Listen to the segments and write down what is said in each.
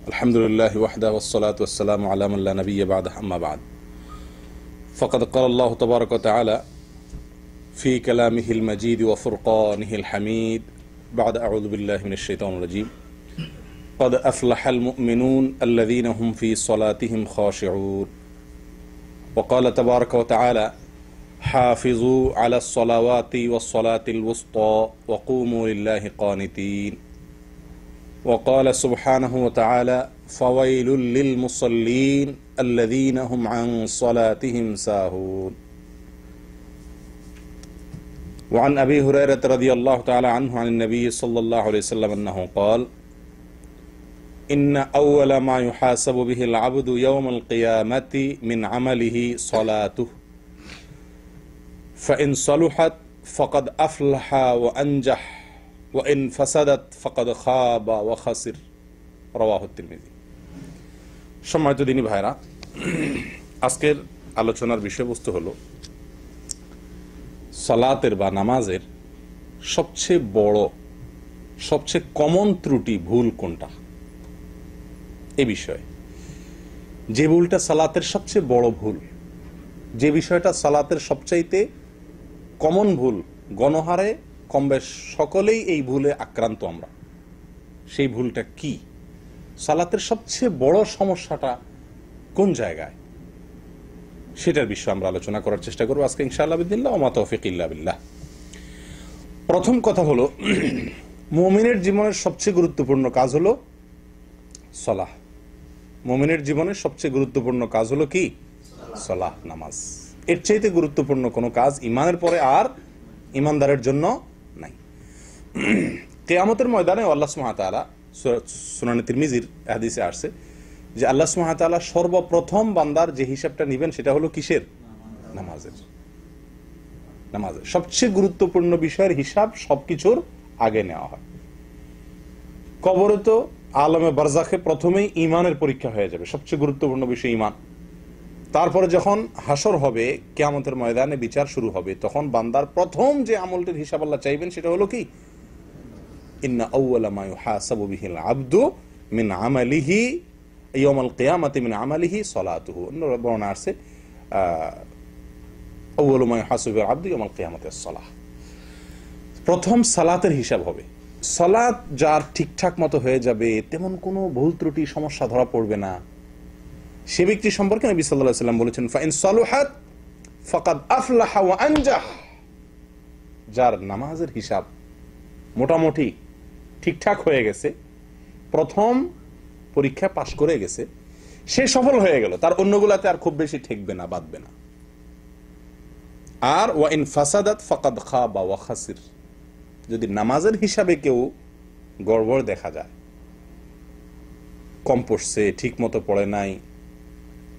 الحمدلله وحده والصلاة والسلام على من لا نبي بعده أما بعد فقد قال الله تبارك وتعالى في كلامه المجيد وفرقانه الحميد بعد أعوذ بالله من الشيطان الرجيم قد أفلح المؤمنون الذين هم في صلاتهم خاشعون وقال تبارك وتعالى حافظوا على الصلوات والصلاة الوسطى وقوموا لله قانتين وقال سبحانه وتعالى فويل للمصلين الذين هم عن صلاتهم ساهون وعن أبي هريرة رضي الله تعالى عنه عن النبي صلى الله عليه وسلم أنه قال إن أول ما يحاسب به العبد يوم القيامة من عمله صلاته فإن صلحت فقد أفلح وأنجح وإن فسدت فقد خاب وخسر رواه الترمذي। সম্মানিত দিনী ভাইরা, আজকের আলোচনার বিষয়বস্তু হলো সালাতের বা নামাজের সবচেয়ে বড়, সবচেয়ে কমন ত্রুটি ভুল কোনটা, এ বিষয়ে। যে ভুলটা সালাতের সবচেয়ে বড় ভুল, যে বিষয়টা সালাতের সবচাইতে কমন ভুল, গণহারে কমবেশ সকলেই এই ভুলে আক্রান্ত আমরা, সেই ভুলটা কি? সালাতের সবচেয়ে বড় সমস্যাটা কোন জায়গায়, সেটার বিষয়ে আমরা আলোচনা করার চেষ্টা করবো আজকে ইনশাআল্লাহ বিদিল্লাহ ওয়া মা তৌফিক ইল্লা বিল্লাহ। প্রথম কথা হলো, মুমিনের জীবনের সবচেয়ে গুরুত্বপূর্ণ কাজ হলো সালাহ। মুমিনের জীবনের সবচেয়ে গুরুত্বপূর্ণ কাজ হলো কি? সালাহ, নামাজ। এর চাইতে গুরুত্বপূর্ণ কোনো কাজ ইমানের পরে আর ইমানদারের জন্য নাই। কিয়ামতের ময়দানে আল্লাহ সুবহানাহু ওয়া তাআলা, সুনানে তিরমিজির হাদিসে আসছে যে আল্লাহ সুবহানাহু ওয়া তাআলা সর্বপ্রথম বান্দার যে হিসাবটা নেবেন সেটা হলো কিসের? নামাজের। নামাজের সবচেয়ে গুরুত্বপূর্ণ বিষয়ের হিসাব সবকিছুর আগে নেওয়া হয়। কবরে তো আলমে বারজাখে প্রথমেই ইমানের পরীক্ষা হয়ে যাবে, সবচেয়ে গুরুত্বপূর্ণ বিষয় ইমান। তারপরে যখন হাসর হবে, কিয়ামতের ময়দানে বিচার শুরু হবে, তখন বান্দার প্রথম যে আমলটির হিসাব আল্লাহ চাইবেন সেটা হলো কি? ইন্না আউওয়ালা মা ইউহাসাবু বিহিল আবদু মিন আমালিহি ইয়াউমাল কিয়ামাতি মিন আমালিহি সালাতুহু। অন্য বর্ণনা আছে আউওয়ালু মা ইউহাসাবু বিল আবদু ইয়াউমাল কিয়ামাতি আস-সালাহ। প্রথম সালাতের হিসাব হবে। সালাত যার ঠিকঠাক মতো হয়ে যাবে, তেমন কোনো ভুল ত্রুটি সমস্যা ধরা পড়বে না, সে ব্যক্তি সম্পর্কে নবী সাল্লাল্লাহু আলাইহি ওয়াসাল্লাম বলেছেন ফাইন সালুহাত ফাকাদ আফলাহা ওয়া আনজাহ। যার নামাজের হিসাব মোটামুটি ঠিকঠাক হয়ে গেছে, প্রথম পরীক্ষা পাশ করে গেছে, সে সফল হয়ে গেল, তার অন্যগুলাতে আর খুব বেশি ঠেকবে না, বাঁধবে না। আর ওয়া ইন ফাসাদাত ফাকাদ খাবা ওয়া খাসির। যদি নামাজের হিসাবে কেউ গড়বড় দেখা যায়, কম পড়ছে, ঠিক মতো পড়ে নাই,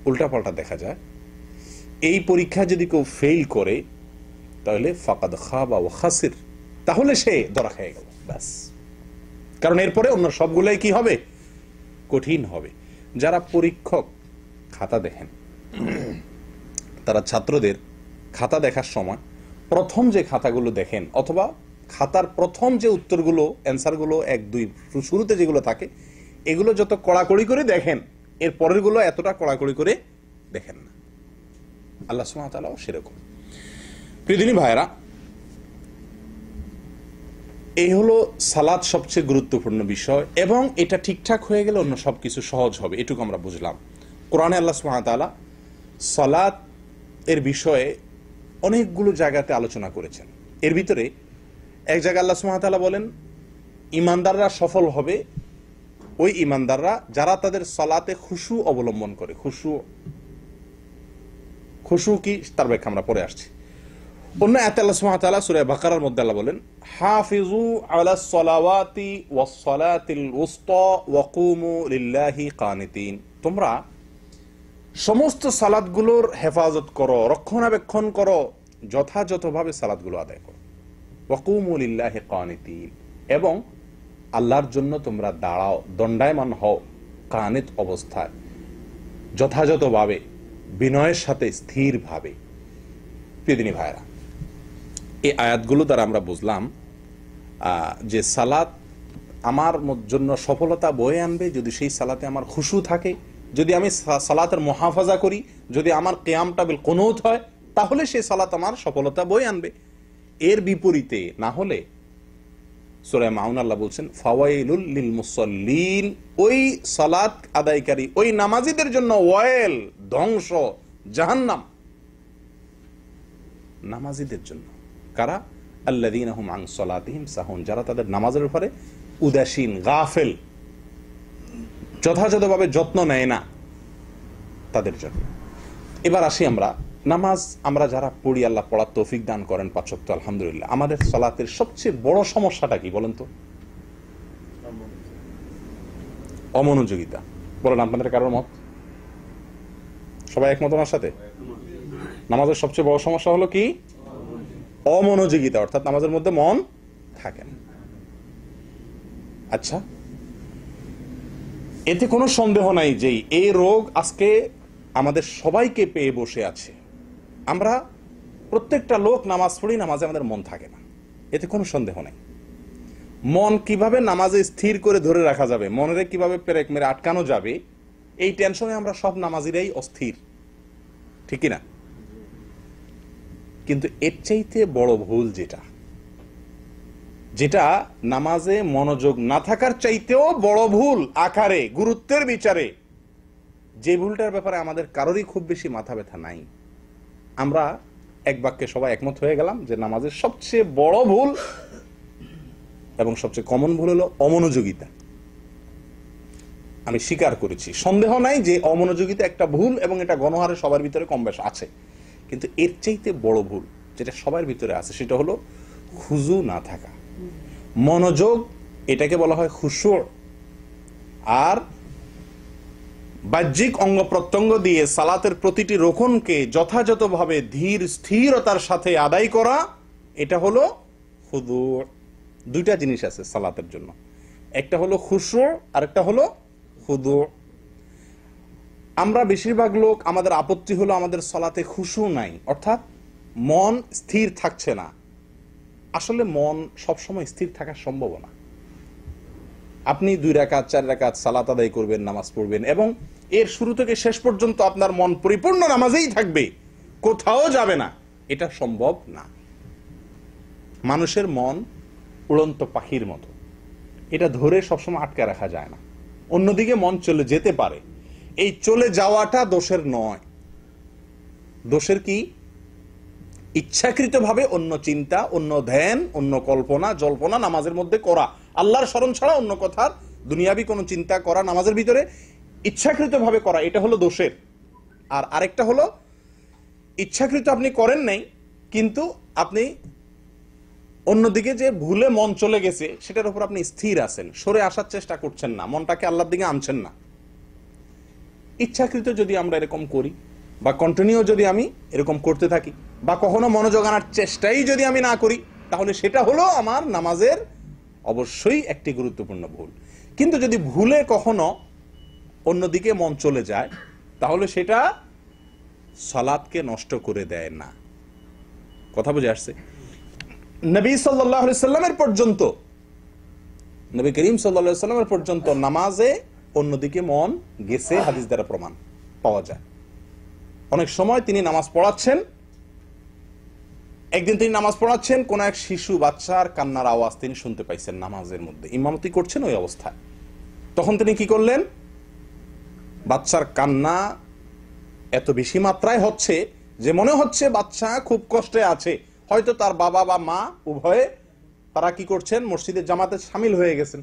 উল্টাপাল্টা দেখা যায়, এই পরীক্ষা যদি কেউ ফেল করে তাহলে ফাকাদ খাবা ওয়া খাসির, তাহলে সে ধরা খেয়ে গেল, ব্যাস। কারণ এরপরে অন্য সবগুলাই কি হবে? কঠিন হবে। যারা পরীক্ষক খাতা দেখেন, তারা ছাত্রদের খাতা দেখার সময় প্রথম যে খাতাগুলো দেখেন, অথবা খাতার প্রথম যে উত্তরগুলো, অ্যান্সারগুলো 1, 2 শুরুতে যেগুলো থাকে, এগুলো যত কড়াকড়ি করে দেখেন, এর পরের গুলো এতটা কড়াকড়ি করে দেখেন না। আল্লাহ সুবহানাহু ওয়া তাআলাও সেরকম। প্রিয় দিনী ভাইরা, এই হলো সালাত সবচেয়ে গুরুত্বপূর্ণ বিষয়, এবং এটা ঠিকঠাক হয়ে গেলে অন্য সবকিছু সহজ হবে, এটুকু আমরা বুঝলাম। কোরআনে আল্লাহ সুবহানাহু ওয়া তাআলা সালাত এর বিষয়ে অনেকগুলো জায়গাতে আলোচনা করেছেন। এর ভিতরে এক জায়গায় আল্লাহ সুবহানাহু ওয়া তাআলা বলেন ইমানদাররা সফল হবে ওই ইমানদাররা যারা তাদের সালাতে খুশু অবলম্বন করে। খুশু কি, তার ব্যাখ্যা আমরা পরে আসছি। অন্য আয়াতে আল্লাহ সুবহানাহু ওয়া তাআলা সূরা বাকারার মধ্যে আল্লাহ বলেন হাফিজু আলাস সালাওয়াতি ওয়াস সালাতিল উসতা ওয়া কুমু লিল্লাহি কানিতিন। তোমরা সমস্ত সালাতগুলোর হেফাজত করো, রক্ষণাবেক্ষণ করো, যথাযথভাবে সালাতগুলো আদায় করো। ওয়া কুমু লিল্লাহি কানিতিন, এবং আল্লাহর জন্য তোমরা দাঁড়াও, দণ্ডায়মান হও, কানিত অবস্থায়, যথাযথভাবে, বিনয়ের সাথে, স্থিরভাবে। প্রিয় দিনী ভাইরা, এই আয়াতগুলো দ্বারা আমরা বুঝলাম যে সালাত আমার জন্য সফলতা বয়ে আনবে যদি সেই সালাতে আমার খুশু থাকে, যদি আমি সালাতের মুহাফাজা করি, যদি আমার কিয়ামটা বিল কুনুত হয়, তাহলে সেই সালাত আমার সফলতা বয়ে আনবে। এর বিপরীতে না হলে সূরা মাউন আল্লাহ বলছেন ফাওয়াইলুল লিল মুসাল্লিন, ওই সালাত আদায়কারী ওই নামাজীদের জন্য ওয়াইল, ধ্বংস, জাহান্নাম নামাজীদের জন্য। কারা? আল্লাযীনা হুম আন সালাতিহিম সাহুন, যারা তাদের নামাজের উপরে উদাসীন, গাফেল, যথাযথভাবে যত্ন নেয় না, তাদের জন্য। এবার আসি আমরা নামাজ আমরা যারা পড়ি, আল্লাহ পড়ার তৌফিক দান করেন 5 ওয়াক্ত আলহামদুলিল্লাহ। আমাদের সালাতের সবচেয়ে বড় সমস্যাটা কি বলেন তো? অমনোযোগিতা। বলেন আপনাদের কারোর মত? সবাই একমত আমার সাথে? নামাজের সবচেয়ে বড় সমস্যা হলো কি? অমনোযোগিতা, অর্থাৎ নামাজের মধ্যে মন থাকে না। আচ্ছা, এতে কোনো সন্দেহ নাই যে এই রোগ আজকে আমাদের সবাইকে পেয়ে বসে আছে। আমরা প্রত্যেকটা লোক নামাজ পড়ি, নামাজে আমাদের মন থাকে না, এতে কোনো সন্দেহ নাই। মন কিভাবে নামাজে স্থির করে ধরে রাখা যাবে, মনের কিভাবে পেরেক মেরে আটকানো যাবে, এই টেনশনে আমরা সব নামাজিরাই অস্থির, ঠিক না? কিন্তু এর চাইতে বড় ভুল যেটা নামাজে মনোযোগ না থাকার চাইতেও বড় ভুল আকারে, গুরুত্বের বিচারে, যে ভুলটার ব্যাপারে আমাদের কারোরই খুব বেশি মাথা ব্যথা নাই। আমরা এক বাক্যে সবাই একমত হয়ে গেলাম যে নামাজের সবচেয়ে বড় ভুল এবং সবচেয়ে কমন ভুল হলো অমনোযোগিতা। আমি স্বীকার করেছি, সন্দেহ নাই যে অমনোযোগিতা একটা ভুল এবং এটা গণহারে সবার ভিতরে কম বেশ আছে। কিন্তু এর চাইতে বড় ভুল যেটা সবার ভিতরে আছে সেটা হলো খুজু না থাকা, মনোযোগ। এটাকে বলা হয় খুশু। আর বাহ্যিক অঙ্গ প্রত্যঙ্গ দিয়ে সালাতের প্রতিটি রোকনকে যথাযথভাবে ধীর স্থিরতার সাথে আদায় করা, এটা হলো খুদু। দুইটা জিনিস আছে সালাতের জন্য, একটা হলো খুশু আর একটা হলো খুদু। আমরা বেশিরভাগ লোক, আমাদের আপত্তি হলো আমাদের সালাতে খুশু নাই, অর্থাৎ মন স্থির থাকছে না। আসলে মন সবসময় স্থির থাকা সম্ভব না। আপনি 2 রাকাত 4 রাকাত সালাত আদায় করবেন, নামাজ পড়বেন এবং এর শুরু থেকে শেষ পর্যন্ত আপনার মন পরিপূর্ণ নামাজেই থাকবে, কোথাও যাবে না, এটা সম্ভব না। মানুষের মন উড়ন্ত পাখির মতো, এটা ধরে সবসময় আটকে রাখা যায় না। অন্যদিকে মন চলে যেতে পারে, এই চলে যাওয়াটা দোষের নয়। দোষের কি? ইচ্ছাকৃতভাবে অন্য চিন্তা, অন্য ধ্যান, অন্য কল্পনা জল্পনা নামাজের মধ্যে করা, আল্লাহর স্মরণ ছাড়া অন্য কথার দুনিয়াবি কোনো চিন্তা করা নামাজের ভিতরে ইচ্ছাকৃতভাবে করা, এটা হলো দোষের। আর আরেকটা হলো ইচ্ছাকৃত আপনি করেন নাই, কিন্তু আপনি অন্যদিকে যে ভুলে মন চলে গেছে সেটার উপর আপনি স্থির আছেন, সরে আসার চেষ্টা করছেন না, মনটাকে আল্লাহর দিকে আনছেন না। ইচ্ছাকৃত যদি আমরা এরকম করি বা কন্টিনিউ যদি আমি এরকম করতে থাকি বা কখনো মনোযোগ আনার চেষ্টাই যদি আমি না করি, তাহলে সেটা হলো আমার নামাজের অবশ্যই একটি গুরুত্বপূর্ণ ভুল। কিন্তু যদি ভুলে কখনো অন্যদিকে মন চলে যায়, তাহলে সেটা সালাতকে নষ্ট করে দেয় না। কথা বুঝে আসছে? নবী সাল্লাল্লাহু আলাইহি সাল্লামের পর্যন্ত, নবী করিম সাল্লাল্লাহু আলাইহি সাল্লামের পর্যন্ত নামাজে অন্যদিকে মন গেছে, হাদিস দ্বারা প্রমাণ পাওয়া যায়। অনেক সময় তিনি নামাজ পড়াচ্ছেন, একদিন তিনি নামাজ পড়াচ্ছেন, কোন এক শিশু বাচ্চার কান্নার আওয়াজ তিনি শুনতে পাইছেন নামাজের মধ্যে, ইমামতি করছেন ওই অবস্থায়। তখন তিনি কি করলেন? বাচ্চার কান্না এত বেশি মাত্রায় হচ্ছে যে মনে হচ্ছে বাচ্চা খুব কষ্টে আছে, হয়তো তার বাবা বা মা উভয়ে তারা কি করছেন, মসজিদের জামাতে শামিল হয়ে গেছেন।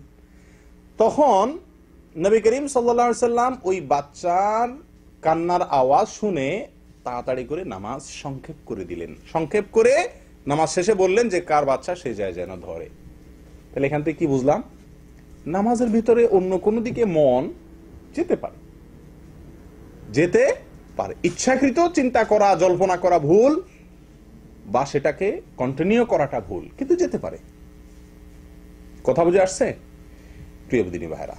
তখন নবী করিম সাল্লাল্লাহু আলাইহি সাল্লাম ওই বাচ্চার কান্নার আওয়াজ শুনে তাড়াতাড়ি করে নামাজ সংক্ষেপ করে দিলেন। সংক্ষেপ করে নামাজ শেষে বললেন যে কার বাচ্চা সে যায় যেন ধরে। তাহলে এখান থেকে কি বুঝলাম? নামাজের ভিতরে অন্য কোনো দিকে মন যেতে পারে, যেতে পারে। ইচ্ছাকৃত চিন্তা করা, জল্পনা করা ভুল, বা সেটাকে কন্টিনিউ করাটা ভুল, কিন্তু যেতে পারে। কথা বুঝে আসছে প্রিয় দিনী ভাইরা?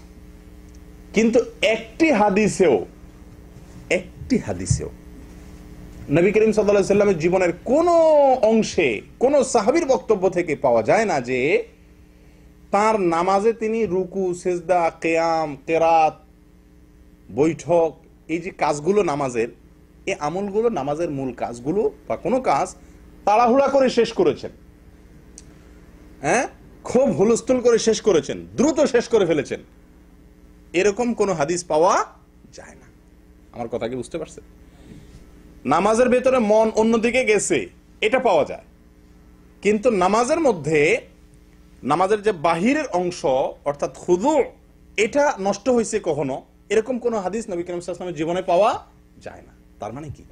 কিন্তু একটি হাদিসেও নবী করিম সাল্লাল্লাহু আলাইহি সাল্লামের জীবনের কোন অংশে কোন সাহাবীর বক্তব্য থেকে পাওয়া যায় না যে তার নামাজে তিনি রুকু, সেজদা, কেয়াম, কেরাত, বৈঠক, এই যে কাজগুলো নামাজের, এই আমলগুলো, নামাজের মূল কাজগুলো বা কোনো কাজ তাড়াহুড়া করে শেষ করেছেন, হ্যাঁ, খুব হুলস্থুল করে শেষ করেছেন, দ্রুত শেষ করে ফেলেছেন, এরকম কোন হাদিস পাওয়া যায় না। আমার কথা কি বুঝতে পারছেন? নামাজের ভেতরে মন অন্যদিকে গেছে এটা পাওয়া যায়, কিন্তু নামাজের মধ্যে নামাজের যে বাহিরের অংশ অর্থাৎ খুদু, এটা নষ্ট হয়েছে কখনো, এরকম কোন হাদিস নবী করিম সাল্লাল্লাহু আলাইহি ওয়াসাল্লামের জীবনে পাওয়া যায় না। তার মানে কি?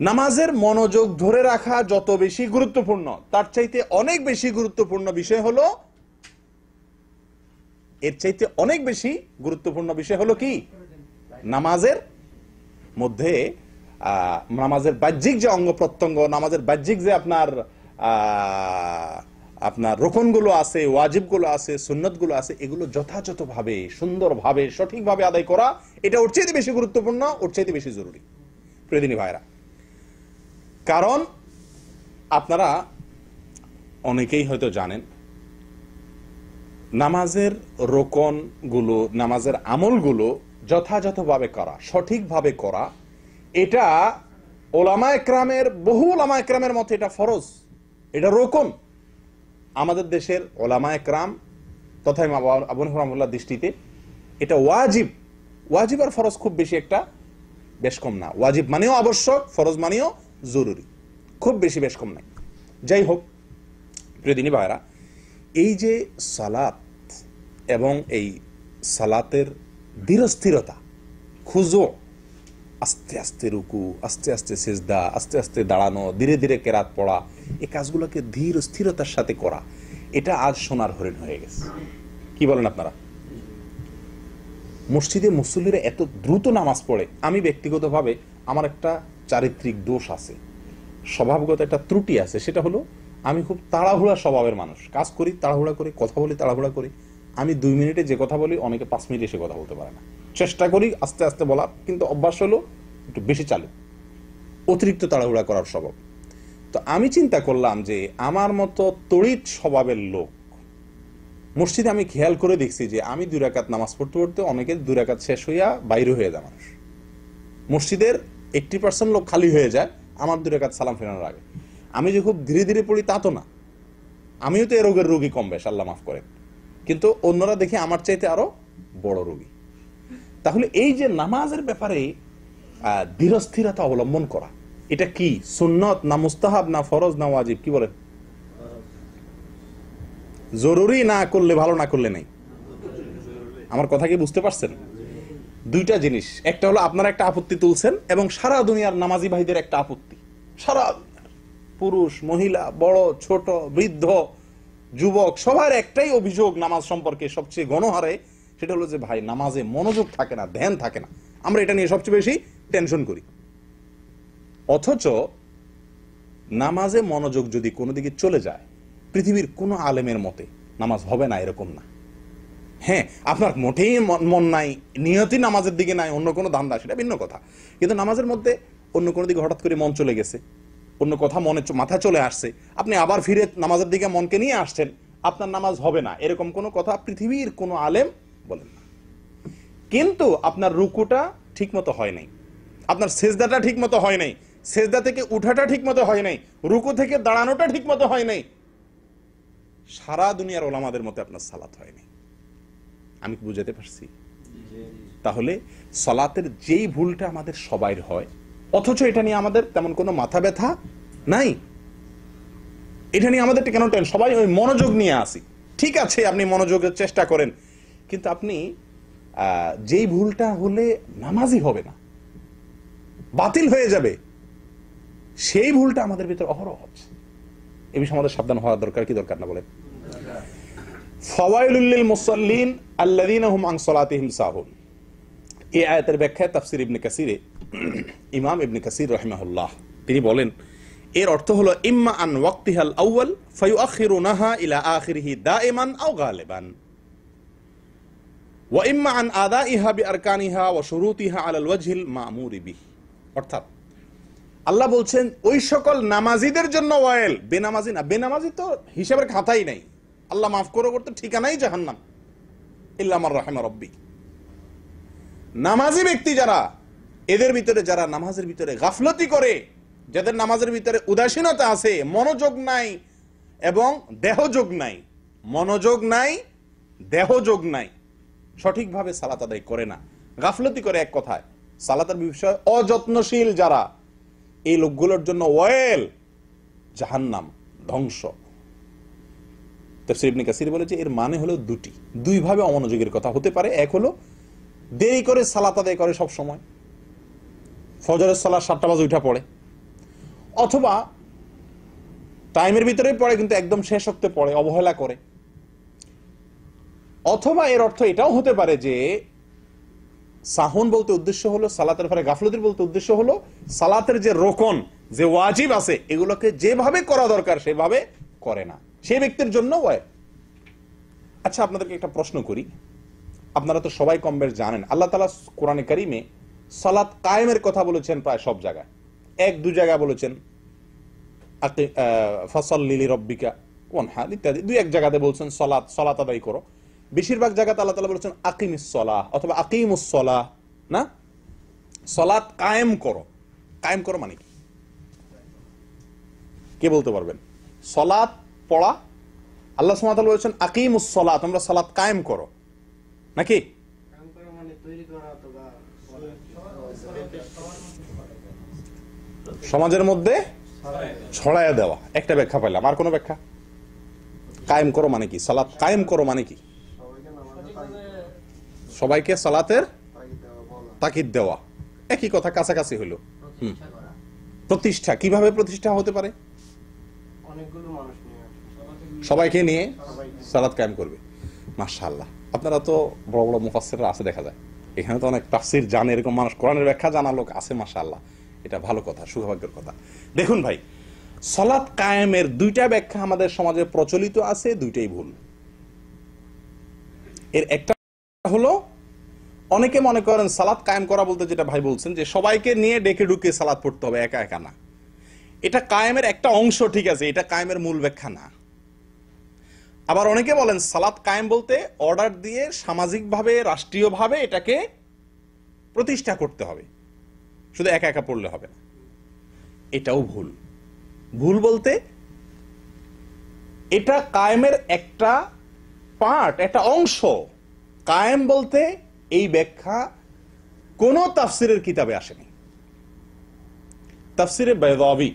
নামাজের মনোযোগ ধরে রাখা যত বেশি গুরুত্বপূর্ণ, তার চাইতে অনেক বেশি গুরুত্বপূর্ণ বিষয় হলো, এর চাইতে অনেক বেশি গুরুত্বপূর্ণ বিষয় হলো কি? নামাজের মধ্যে নামাজের বাহ্যিক যে অঙ্গ প্রত্যঙ্গ, নামাজের বাহ্যিক যে আপনার রোকনগুলো আছে, ওয়াজিবগুলো আছে, সুন্নতগুলো আছে, এগুলো যথাযথভাবে, সুন্দরভাবে, সঠিকভাবে আদায় করা, এটা ওর চাইতে বেশি গুরুত্বপূর্ণ, ওর চাইতে বেশি জরুরি। প্রিয়দিনী ভাইরা, কারণ আপনারা অনেকেই হয়তো জানেন, নামাজের রোকনগুলো, নামাজের আমলগুলো যথাযথভাবে করা, সঠিকভাবে করা, এটা ওলামায়ে কেরামের, বহু ওলামায়ে কেরামের মতে এটা ফরজ, এটা রোকন। আমাদের দেশের ওলামায়ে কেরাম তথা আবু হানিফা রাহিমাহুল্লাহর দৃষ্টিতে এটা ওয়াজিব। ওয়াজিব আর ফরজ খুব বেশি একটা বেশ কম না। ওয়াজিব মানেও আবশ্যক, ফরজ মানেও জরুরি, খুব বেশি বেশ কম নাই। যাই হোক, প্রিয়দিনী ভাইরা, এই যে সালাত এবং এই সালাতের ধীরস্থিরতা, খুজু, আস্তে আস্তে রুকু, আস্তে আস্তে সিজদা, আস্তে আস্তে দাঁড়ানো, ধীরে ধীরে কেরাত পড়া, এই কাজগুলোকে ধীর স্থিরতার সাথে করা, এটা আজ সোনার হরিণ হয়ে গেছে। কি বলেন আপনারা? মসজিদে মুসল্লিরা এত দ্রুত নামাজ পড়ে। আমি ব্যক্তিগতভাবে আমার একটা চারিত্রিক দোষ আছে, স্বভাবগত একটা ত্রুটি আছে, সেটা হলো আমি খুব তাড়াহুড়া স্বভাবের মানুষ। কাজ করি তাড়াহুড়া করি, কথা বলি তাড়াহুড়া করি। আমি 2 মিনিটে যে কথা বলি, অনেকে 5 মিনিটে সে কথা বলতে পারে না। চেষ্টা করি আস্তে আস্তে বলার, কিন্তু অভ্যাস হলো একটু বেশি চালু, অতিরিক্ত তাড়াহুড়া করার স্বভাব। তো আমি চিন্তা করলাম যে আমার মতো তড়িৎ স্বভাবের লোক মসজিদে আমি খেয়াল করে দেখছি যে আমি 2 রাকাত নামাজ পড়তে পড়তে অনেকের 2 রাকাত শেষ হইয়া বাইরে হয়ে যায় মানুষ। মসজিদের 80% লোক খালি হয়ে যায় আমার 2 রাকাত সালাম ফেরানোর আগে। আমি যে খুব ধীরে ধীরে পড়ি তা তো না, আমিও তো এ রোগের রোগী কম বেশ, আল্লাহ মাফ করেন, কিন্তু অন্যরা দেখি আমার চাইতে আরো বড় রোগী। তাহলে এই যে নামাজের ব্যাপারে ধীরস্থিরতা অবলম্বন করা, এটা কি সুন্নত না মুস্তাহাব না ফরজ না ওয়াজিব? কি বলেন? জরুরি না করলে ভালো, না করলে নেই? আমার কথা কি বুঝতে পারছেন? দুইটা জিনিস, একটা হলো আপনারা একটা আপত্তি তুলছেন এবং সারা দুনিয়ার নামাজি ভাইদের একটা আপত্তি, সারা পুরুষ মহিলা, বড় ছোট, বৃদ্ধ যুবক, সবার একটাই অভিযোগ নামাজ সম্পর্কে সবচেয়ে গণহারে, সেটা হলো যে ভাই নামাজে মনোযোগ থাকে না, ধ্যান থাকে না। আমরা এটা নিয়ে সবচেয়ে বেশি টেনশন করি। অথচ নামাজে মনোযোগ যদি কোনো দিকে চলে যায়, পৃথিবীর কোনো আলেমের মতে নামাজ হবে না এরকম না। হ্যাঁ, আপনার মোটেই মন নাই, নিয়তি নামাজের দিকে নাই, অন্য কোনো ধান্দা, সেটা ভিন্ন কথা। কিন্তু নামাজের মধ্যে অন্য কোনো দিকে হঠাৎ করে মন চলে গেছে, অন্য কথা মাথা চলে আসছে, আপনি আবার ফিরে নামাজের দিকে মনকে নিয়ে আসছেন, আপনার নামাজ হবে না এরকম কোনো কথা পৃথিবীর কোনো আলেম বলেন না। কিন্তু আপনার রুকুটা ঠিক মতো হয় নাই, আপনার সেজদাটা ঠিক মতো হয় নাই, সেজদা থেকে উঠাটা ঠিক মতো হয় নাই, রুকু থেকে দাঁড়ানোটা ঠিক মতো হয় নাই, সারা দুনিয়ার ওলামাদের মতে আপনার সালাত হয় নাই। আমি কি বুঝাতে পারছি? তাহলে সালাতের যেই ভুলটা আমাদের সবাইর হয়, অথচ এটা নিয়ে আমাদের তেমন কোনো মাথা ব্যথা নাই, এটা নিয়ে আমাদের কেন টেনশন? সবাই ওই মনোযোগ নিয়ে আসি, ঠিক আছে আপনি মনোযোগের চেষ্টা করেন, কিন্তু আপনি যেই ভুলটা হলে নামাজই হবে না, বাতিল হয়ে যাবে, সেই ভুলটা আমাদের ভিতরে অহরহ হচ্ছে। এ বিষয়ে আমাদের সাবধান হওয়া দরকার কি দরকার না বলেন? ফাওয়াইলুল লিল মুসাল্লিন আল্লাযীনা হুম আন সালাতিহিম সাহুন, এই আয়াতের ব্যাখ্যায় তাফসীর ইবনে কাসিরে ইমাম ইবনে কাসির রাহিমাহুল্লাহ তিনি বলেন, এর অর্থ হলো ইম্মা আন ওয়াক্তিহাল আউয়াল ফায়ুআখিরুনাহা ইলা আখিরিহি দাইমান আও গালিবান ওয়া ইম্মা আন আদাইহা বিআরকানিহা ওয়া শুরুতিহা আলাল ওয়াজহিল মা'মুরি বিহি। অর্থাৎ আল্লাহ বলছেন ওই সকল নামাজিদের জন্য ওয়াইল, বেনামাজি না। বেনামাজি তো হিসাবের খাতাই নাই, আল্লাহ মাফ করে করতে ঠিকানাই জাহান্নাম, ইল্লা মান রাহিমা রব্বি। নামাজি ব্যক্তি যারা, এদের ভিতরে যারা নামাজের ভিতরে গাফলতি করে, যাদের নামাজের ভিতরে উদাসীনতা আছে, মনোযোগ নাই এবং দেহযোগ নাই, মনোযোগ নাই দেহযোগ নাই, সঠিকভাবে সালাত আদায় করে না, গাফলতি করে, এক কথায় সালাতের বিষয়ে অযত্নশীল যারা, এই লোকগুলোর জন্য ওয়েল, জাহান্নাম, ধ্বংস। তাফসীর ইবনে কাসির বলেছে এর মানে হলো দুই ভাবে অমনোযোগের কথা হতে পারে। এক হলো দেরি করে সালাত আদায় করে, সব সময় ফজরের সালাত 7টা বাজে উঠা পড়ে, অথবা টাইমের ভিতরেই পড়ে কিন্তু একদম শেষ ওয়াক্তে পড়ে, অবহেলা করে। অথবা এর অর্থ এটাও হতে পারে যে সাহুন বলতে উদ্দেশ্য হলো সালাতের পরে গাফলতির বলতে উদ্দেশ্য হলো সালাতের যে রোকন, যে ওয়াজিব আছে, এগুলোকে যেভাবে করা দরকার সেভাবে করে না, সেই ব্যক্তির জন্য ওয়াজিব। আচ্ছা, আপনাদেরকে একটা প্রশ্ন করি। আপনারা তো সবাই কম বেশ জানেন আল্লাহ তাআলা কোরআনে কারিমে সালাত কায়েমের কথা বলেছেন প্রায় সব জায়গায়। এক দু জায়গায় বলেছেন ফাসাল্লি লিরাব্বিকা ওয়ানহার ইত্যাদি, দুই এক জায়গাতে বলছেন সালাত আদায় করো। বেশিরভাগ জায়গাতে আল্লাহ তাআলা বলেছেন আকিমিস সালাহ অথবা আকিমুস সালাহ, না, সালাত কায়েম করো। কায়েম করো মানে কি, কে বলতে পারবেন? সালাত পড়া, আল্লাহ সুবহানাহু ওয়া তাআলা বলেছেন আকিমুস সালাহ, তোমরা সালাত কায়েম করো, নাকি? সমাজের মধ্যে ছড়ায়া দেওয়া, একটা ব্যাখ্যা পাইলাম। আর কোন ব্যাখ্যা? কায়েম করো মানে কি? সালাত কায়েম করো মানে কি? সবাইকে সালাতের তাকিদ দেওয়া, একই কথা, কাছাকাছি হইল। প্রতিষ্ঠা, কিভাবে প্রতিষ্ঠা হতে পারে? সবাইকে নিয়ে সালাত কায়েম করবে। মাশাআল্লাহ, আপনারা তো বড় বড় মুফাসসিররা আছে দেখা যায়, এখানে তো অনেক তাফসীর জানে, এরকম মানুষ, কোরআনের ব্যাখ্যা জানা লোক আছে, মাশাআল্লাহ, এটা ভালো কথা, সৌভাগ্যের কথা। দেখুন ভাই, সালাত কায়েমের দুইটা ব্যাখ্যা আমাদের সমাজে প্রচলিত আছে, দুইটাই ভুল। এর একটা হলো, অনেকে মনে করেন সালাত কায়েম করা বলতে যেটা ভাই বলছেন যে সবাইকে নিয়ে ডেকে ডুকে সালাত পড়তে হবে, একা একা না। এটা কায়েমের একটা অংশ, ঠিক আছে, এটা কায়েমের মূল ব্যাখ্যা না। আবার অনেকে বলেন সালাত কায়েম বলতে অর্ডার দিয়ে সামাজিকভাবে, রাষ্ট্রীয়ভাবে এটাকে প্রতিষ্ঠা করতে হবে, শুধু একা একা পড়লে হবে না। এটাও ভুল। ভুল বলতে এটা কায়েমের একটা পার্ট, একটা অংশ। কায়েম বলতে এই ব্যাখ্যা কোন তাফসিরের কিতাবে আসেনি। তাফসিরে বাইদাবী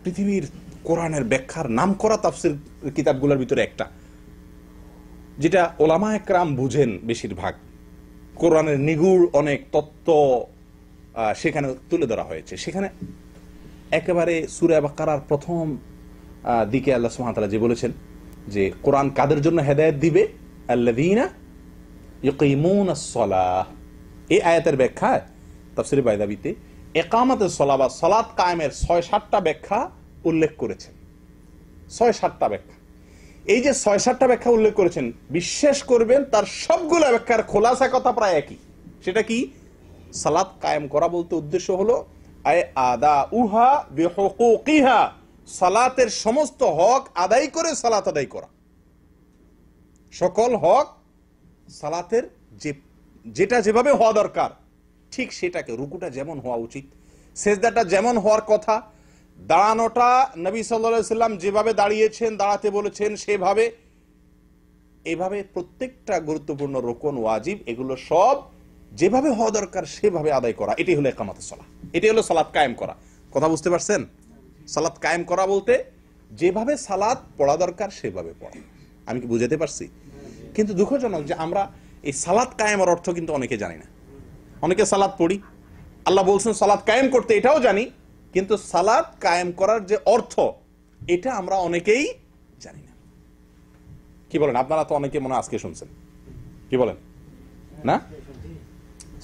পৃথিবীর কোরআনের ব্যাখ্যার নামকরা তাফসির কিতাবগুলোর ভিতরে একটা, যেটা ওলামা একরাম বুঝেন বেশিরভাগ। কোরআনের নিগুড় অনেক তত্ত্ব সেখানে তুলে ধরা হয়েছে। সেখানে একেবারে সূরা বাকারার প্রথম দিকে আল্লাহ সুবহানাহু ওয়া তাআলা যে বলেছেন যে কোরআন কাদের জন্য হেদায়েত দিবে, আল্লাযীনা ইয়ুকিমুনাস সালাহ, এই আয়াতের ব্যাখ্যায় তাফসীরে বাইদাবীতে ইকামাতুস সালাহ বা সালাত কায়েমের ৬-৭টা ব্যাখ্যা উল্লেখ করেছেন। ৬-৭টা ব্যাখ্যা। এই যে ৬-৭টা ব্যাখ্যা উল্লেখ করেছেন, বিশ্বাস করবেন তার সবগুলো ব্যাখ্যার খোলাসা কথা প্রায় একই। সেটা কি? সালাত কায়েম করা বলতে উদ্দেশ্য হলো আয় আদা উহা বিহুকুকিহা, সালাতের সমস্ত হক আদায় করে সালাত আদায় করা। সকল হক সালাতের যেটা যেভাবে হওয়া দরকার ঠিক সেটাকে, রুকুটা যেমন হওয়া উচিত, সেজদাটা যেমন হওয়ার কথা, দাঁড়ানোটা নবী সাল্লাল্লাহু আলাইহি ওয়াসাল্লাম যেভাবে দাঁড়িয়েছেন, দাঁড়াতে বলেছেন সেভাবে, এভাবে প্রত্যেকটা গুরুত্বপূর্ণ রুকন, ওয়াজিব, এগুলো সব যেভাবে হওয়া দরকার সেভাবে আদায় করা, এটাই হলো ইকামাতুস সালাহ, এটাই হলো সালাত কায়েম করা। কথা বুঝতে পারছেন? সালাত কায়েম করা বলতে যেভাবে সালাত পড়া দরকার সেভাবে পড়া। আমি কি বুঝাতে পারছি? কিন্তু দুঃখজনক যে আমরা এই সালাত কায়েমের অর্থ কিন্তু অনেকে জানি না। অনেকে সালাত পড়ি, আল্লাহ বলছেন সালাত কায়েম করতে, এটাও জানি, কিন্তু সালাত কায়েম করার যে অর্থ এটা আমরা অনেকেই জানি না। কি বলেন? আপনারা তো অনেকে মনে আজকে শুনছেন, কি বলেন না?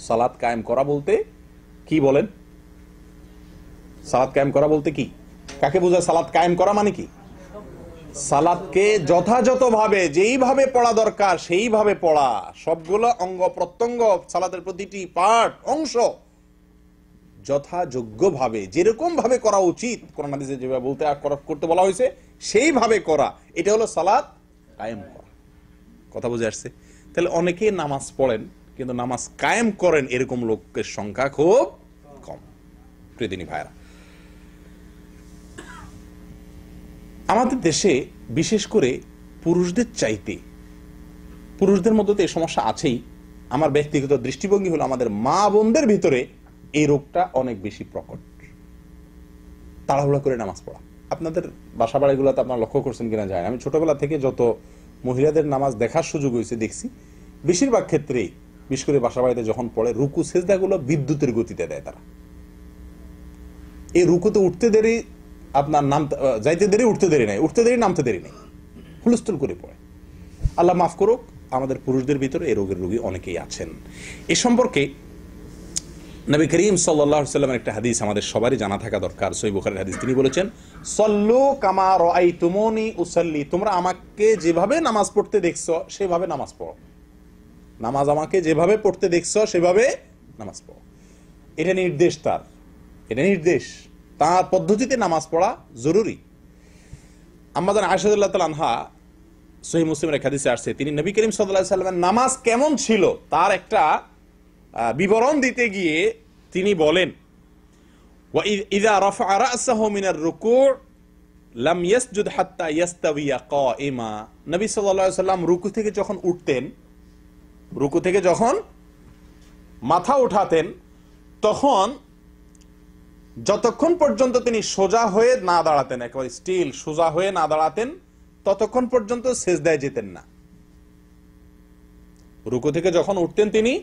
সালাত কায়েম করা বলতে কি বলেন? সালাত কায়েম করা বলতে কি, কাকে বোঝায়? সালাত কায়েম করা মানে কি? সালাতকে যথাযথভাবে যেইভাবে পড়া দরকার সেইভাবে পড়া, সবগুলো অঙ্গ প্রত্যঙ্গ, সালাতের প্রতিটি পার্ট, অংশ যথাযোগ্যভাবে যেরকম ভাবে করা উচিত, কোরআন হাদিসে যেভাবে বলতে করতে বলা হয়েছে সেইভাবে করা, এটা হলো সালাত কায়েম করা। কথা বুঝে আসছে? তাহলে অনেকে নামাজ পড়েন কিন্তু নামাজ কায়েম করেন এরকম লোকের সংখ্যা খুব কম। প্রিয়দিনী ভাইরা, আমাদের দেশে বিশেষ করে পুরুষদের চাইতে, পুরুষদের মধ্যে তো এই সমস্যা আছেই, আমার ব্যক্তিগত দৃষ্টিভঙ্গি হলো আমাদের মা বোনদের ভিতরে এই রোগটা অনেক বেশি প্রকট। তাড়াহুড়া করে নামাজ পড়া। আপনাদের বাসা বাড়িগুলোতে আপনারা লক্ষ্য করছেন কিনা যায় না, আমি ছোটবেলা থেকে যত মহিলাদের নামাজ দেখার সুযোগ হয়েছে দেখছি, বেশিরভাগ ক্ষেত্রেই বিশেষ করে বাসা বাড়িতে যখন পড়ে রুকু সেজদাগুলো বিদ্যুতের গতিতে দেয় তারা। এই রুকুতে উঠতে দেরি, আপনার নামতে যাইতে দেরি, উঠতে দেরি নাই, উঠতে দেরি নামতে দেরি নেই, হুলস্থুল করে পড়ে। আল্লাহ মাফ করুক, আমাদের পুরুষদের ভিতরে এই রোগের রোগী অনেকেই আছেন। এ সম্পর্কে নবী করিম সাল্লাল্লাহু আলাইহি ওয়াসাল্লামের একটা হাদিস আমাদের সবারই জানা থাকা দরকার, সহিহ বুখারীর হাদিস। তিনি বলেছেন, সল্লু কামা রাআইতুমুনি উসাল্লি, তোমরা আমাকে যেভাবে নামাজ পড়তে দেখছো সেভাবে নামাজ পড়ো। নামাজ আমাকে যেভাবে পড়তে দেখছো সেভাবে নামাজ পড়ো। এটা নির্দেশ তার, এটা নির্দেশ, তার পদ্ধতিতে নামাজ পড়া জরুরি। আম্মা জান আয়েশা রাদিয়াল্লাহু তাআলা আনহা, সহিহ মুসলিমের এক হাদিসে আসছে, তিনি নবী করিম সাল্লাল্লাহু আলাইহি ওয়াসাল্লামের নামাজ কেমন ছিল তার একটা বিবরণ দিতে গিয়ে তিনি বলেন, ওয়া ইযা রাফআ রা'সাহু মিনার রুকু' লাম ইয়াসজুদ হাত্তা ইয়াস্তাবিয়া কাইমা। নবী সাল্লাল্লাহু আলাইহি ওয়াসাল্লাম রুকু থেকে যখন উঠতেন, রুকু থেকে যখন মাথা উঠাতেন, তখন যতক্ষণ পর্যন্ত তিনি সোজা হয়ে না দাঁড়াতেন, একেবারে স্টিল সোজা হয়ে না দাঁড়াতেন, ততক্ষণ পর্যন্ত সেজদায় যেতেন না। রুকু থেকে যখন উঠতেন তিনি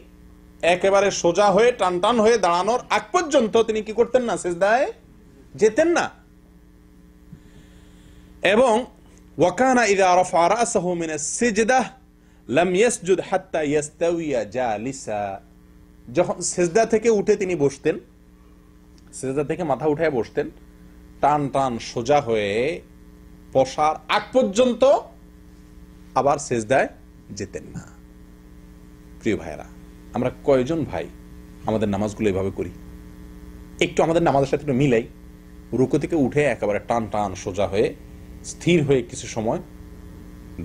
একেবারে সোজা হয়ে টান টান হয়ে দাঁড়ানোর আগ পর্যন্ত তিনি কি করতেন না? সেজদায় যেতেন না। এবং ওয়াকানা ইযা রাফা রা'সাহু মিনাস সিজদাহ লাম ইয়াসজুদ হাত্তা ইয়াস্তাওয়িয়া জালিসা। যখন সেজদা থেকে উঠে তিনি বসতেন, সেজদা থেকে মাথা উঠায় বসতেন, টান টান সোজা হয়ে বসার আগ পর্যন্ত আবার সেজদায় যেতেন না। প্রিয় ভাইরা, আমরা কয়জন ভাই আমাদের নামাজগুলো এভাবে করি? একটু আমাদের নামাজের সাথে একটু মিলাই। রুকু থেকে উঠে একেবারে টান টান সোজা হয়ে স্থির হয়ে কিছু সময়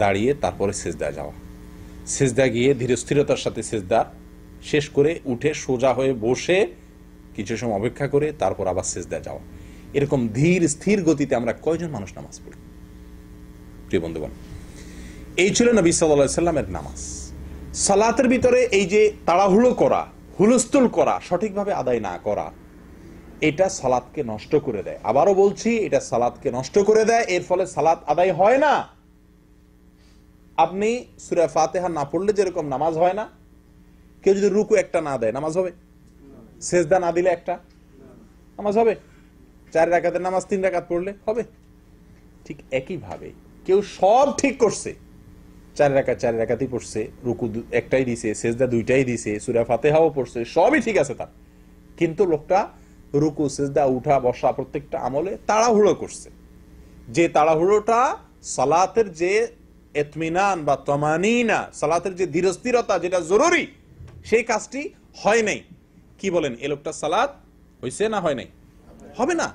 দাঁড়িয়ে তারপরে সেজদায় যাওয়া, সেজদা গিয়ে ধীরে স্থিরতার সাথে সেজদা শেষ করে উঠে সোজা হয়ে বসে কিছু সময় অপেক্ষা করে তারপর আবার সেজদায় যাওয়া। এরকম ধীর স্থির গতিতে আমরা কয়জন মানুষ নামাজ পড়ি? প্রিয় বন্ধুগণ, এই ছিল নবী সাল্লাল্লাহু আলাইহি ওয়াসাল্লামের নামাজ। সালাতের ভিতরে এই যে তাড়াহুড়ো করা, হুলস্থুল করা, সঠিকভাবে আদায় না করা, এটা সালাতকে নষ্ট করে দেয়। আবারও বলছি, এটা সালাতকে নষ্ট করে দেয়, এর ফলে সালাত আদায় হয় না। আপনি সূরা ফাতিহা না পড়লে যেরকম নামাজ হয় না, কেউ যদি রুকু একটা না দেয় নামাজ হবে? সেজদা না দিলে একটা নামাজ হবে? 4 রাকাতের নামাজ 3 রাকাত পড়লে হবে? ঠিক একইভাবে কেউ সব ঠিক করছে, 4 রাকাতই পড়ছে, রুকু একটাই দিছে, সেজদা 2টাই দিছে, সূরা ফাতিহাও পড়ছে, সবই ঠিক আছে তার, কিন্তু লোকটা রুকু সেজদা উঠা বসা প্রত্যেকটা আমলে তাড়াহুড়ো করছে। যে তাড়াহুড়োটা সালাতের যে ইতমিনান বা তামানিনা, সালাতের যে ধীরস্থিরতা যেটা জরুরি, সেই কাজটি হয় নাই। কি বলেন, এই লোকটা সালাত হইছে না হয় নাই? হবে না,